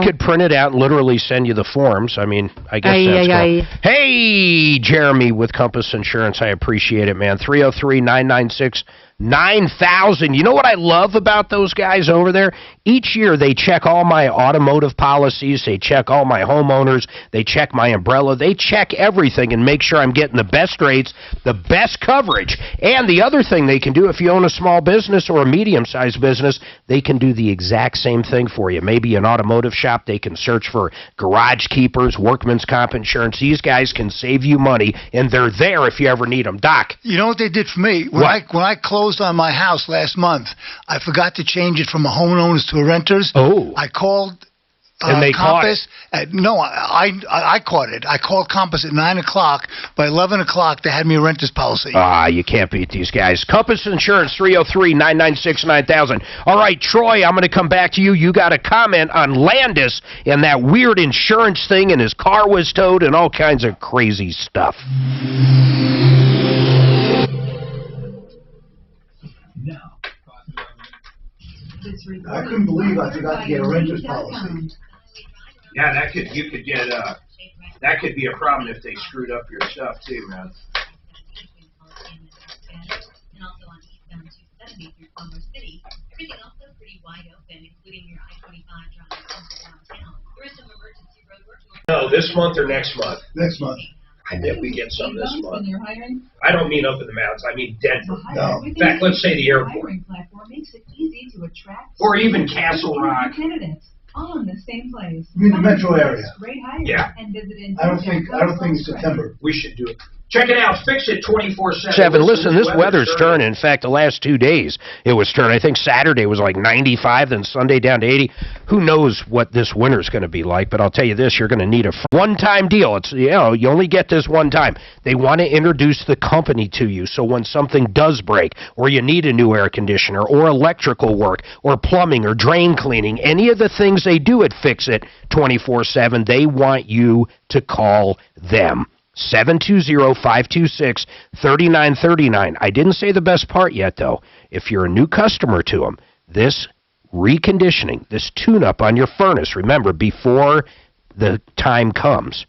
could print it out and literally send you the forms. I guess that's cool. Hey, Jeremy with Compass Insurance, I appreciate it, man. 303-996-9000. You know what I love about those guys over there? Each year they check all my automotive policies, they check all my homeowners, they check my umbrella, they check everything and make sure I'm getting the best rates, the best coverage. And the other thing they can do, if you own a small business or a medium-sized business, they can do the exact same thing for you. Maybe an automotive shop, they can search for garage keepers, workman's comp insurance. These guys can save you money, and they're there if you ever need them. Doc. You know what they did for me? When I closed on my house last month, I forgot to change it from a homeowner's to a renter's. Oh. I called and they Compass. No, I caught it. I called Compass at 9 o'clock. By 11 o'clock, they had me a renter's policy. You can't beat these guys. Compass Insurance, 303-996-9000. All right, Troy, I'm going to come back to you. You got a comment on Landis and that weird insurance thing, and his car was towed and all kinds of crazy stuff. I couldn't believe I forgot to get a renter's policy. Yeah, that could be a problem if they screwed up your stuff too, man. No, this month or next month? Next month. I bet we get some this month. I don't mean up in the mountains. I mean Denver. No. In fact, let's say the airport. Or even Castle Rock. All in the same place. You mean the metro area? Yeah. I don't think it's September. We should do it. Check it out. Fix it 24/7. Listen, this weather's turning. In fact, the last 2 days it was turning. I think Saturday was like 95, then Sunday down to 80. Who knows what this winter's going to be like? But I'll tell you this: you're going to need a one-time deal. It's you only get this one time. They want to introduce the company to you, so when something does break, or you need a new air conditioner, or electrical work, or plumbing, or drain cleaning, any of the things they do at Fix It 24/7, they want you to call them. 720-526-3939. I didn't say the best part yet, though. If you're a new customer to them, this reconditioning, this tune-up on your furnace, remember, before the time comes,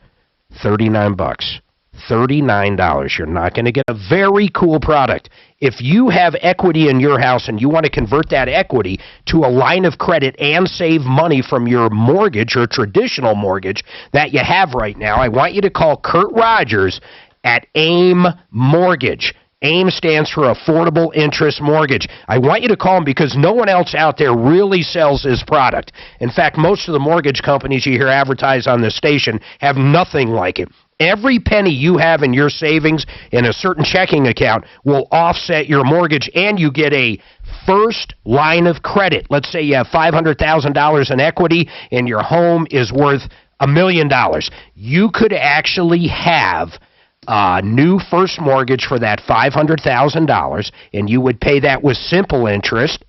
$39. $39. You're not going to get a very cool product. If you have equity in your house and you want to convert that equity to a line of credit and save money from your mortgage or traditional mortgage that you have right now, I want you to call Kurt Rogers at AIM Mortgage. AIM stands for Affordable Interest Mortgage. I want you to call them because no one else out there really sells this product. In fact, most of the mortgage companies you hear advertise on this station have nothing like it. Every penny you have in your savings in a certain checking account will offset your mortgage, and you get a first line of credit. Let's say you have $500,000 in equity and your home is worth $1 million. You could actually have a new first mortgage for that $500,000, and you would pay that with simple interest,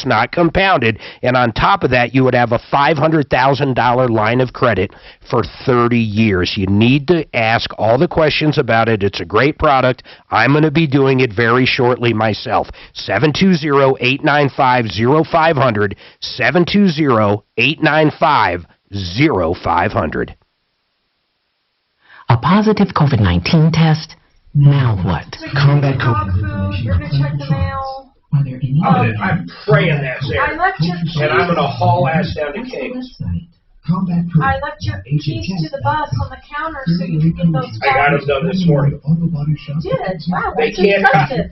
not compounded, and on top of that, you would have a $500,000 line of credit for 30 years. You need to ask all the questions about it. It's a great product. I'm going to be doing it very shortly myself. 720-895-0500, 720-895-0500. A positive COVID-19 test? Now what? Combat COVID. You're going to check the mail. I'm praying that's there. And I'm going to haul ass down to Kings. I left your keys to the bus on the counter so you can get those. I got them done this morning. You did? Wow, They that's can't impressive.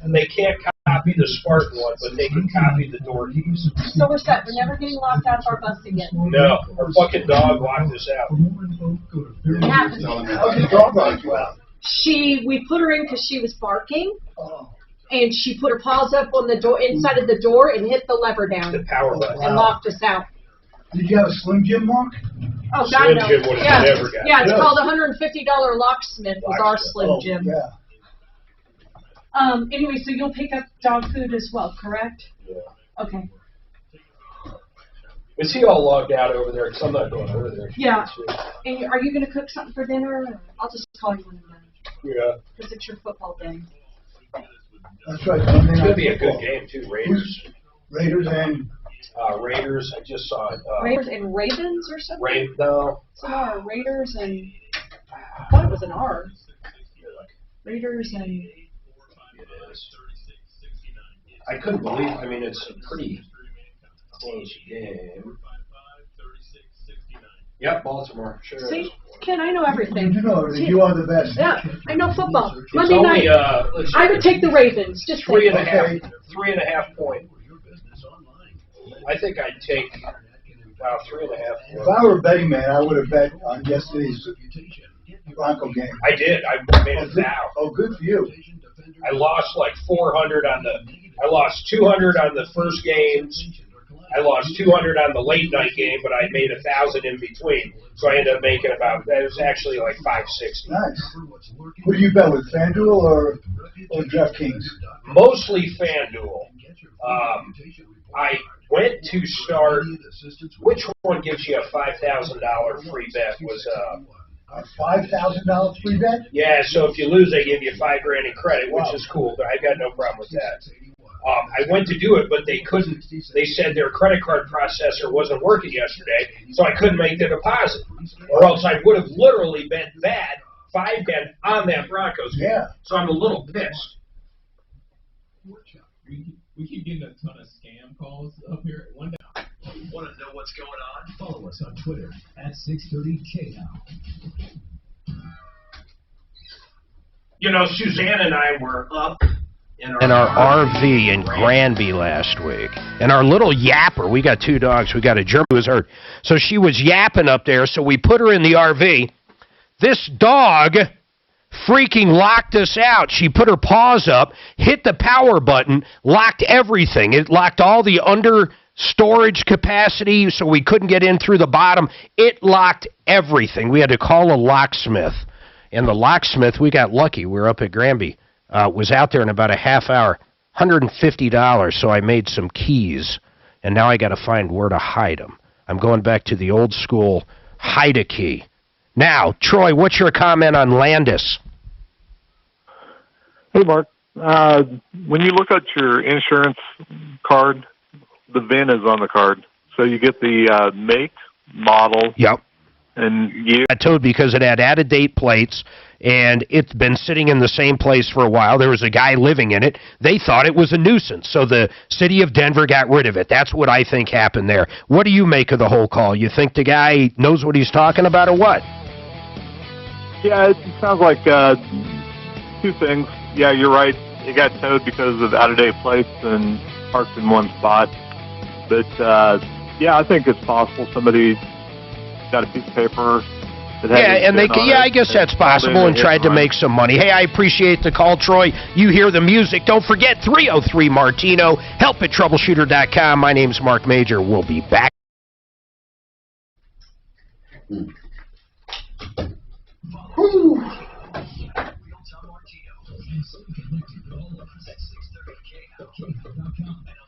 copy the Spartan one, but they can copy the door keys. So we're set. We're never getting locked out of our bus again. No, our fucking dog locked us out. It happens. How's the dog locked you out? We put her in because she was barking. And she put her paws up on the door, inside of the door, and hit the lever down. The power button. And locked us out. Did you have a Slim Jim mark? Oh, God, no. Slim Jim would have never got Yeah, it's it. called $150 locksmith was our Slim Jim. Yeah. Anyway, so you'll pick up dog food as well, correct? Yeah. Okay. Is he all logged out over there? Because I'm not going over there. Yeah. And are you going to cook something for dinner? Or I'll just call you when I'm done. Yeah. Because it's your football game. That's right. It's going to be a good game, too. Raiders. Raiders and... Raiders, I just saw it. Raiders and Ravens or something? No. It's an R. Raiders and... I thought it was an R. Raiders and... It is. I couldn't believe, I mean, it's a pretty close game. Yep, Baltimore, sure. See, Ken, I know everything. You know everything. You are the best. Yeah, I know football. It's Monday only, night, I would see. take the Ravens. Just 3.5 point. I think I'd take 3.5. If I were a betting man, I would have bet on yesterday's Bronco game. I did. I made a vow. Oh, good for you. I lost like 400 on I lost 200 on the first games. I lost 200 on the late night game, but I made 1,000 in between. So I ended up making about, that was actually like 560. Nice. Who do you bet with, FanDuel or DraftKings? Mostly FanDuel. I went to start, which one gives you a $5,000 free bet? Was a $5,000 free bet? Yeah, so if you lose, they give you $5,000 in credit, which is cool, but I got no problem with that. I went to do it, but they couldn't. They said their credit card processor wasn't working yesterday, so I couldn't make the deposit. Or else I would have literally bet that $5,000 on that Broncos game. Yeah. So I'm a little pissed. We keep getting a ton of scam calls up here. One down. You want to know what's going on? Follow us on Twitter at 630KNOW. You know, Suzanne and I were up in our RV in Granby last week. And our little yapper, we got 2 dogs. We got a German who was hurt. So she was yapping up there, so we put her in the RV. This dog freaking locked us out. She put her paws up, hit the power button, locked everything. It locked all the under storage capacity so we couldn't get in through the bottom. It locked everything. We had to call a locksmith. And the locksmith, we got lucky. We were up at Granby. Was out there in about a half hour. $150, so I made some keys. And now I got to find where to hide them. I'm going back to the old school hide-a-key. Now, Troy, what's your comment on Landis? Hey, Mark. When you look at your insurance card, the VIN is on the card. So you get the make, model. Yep. And year. I towed because it had out-of-date plates, and it's been sitting in the same place for a while. There was a guy living in it. They thought it was a nuisance, so the city of Denver got rid of it. That's what I think happened there. What do you make of the whole call? You think the guy knows what he's talking about or what? Yeah, it sounds like 2 things. Yeah, you're right. It got towed because of out-of-date plates and parked in one spot. But, yeah, I think it's possible somebody got a piece of paper Yeah, and I guess that's possible, and tried to make some money. Hey, I appreciate the call, Troy. You hear the music. Don't forget 303 Martino. Help at troubleshooter.com. My name's Mark Major. We'll be back.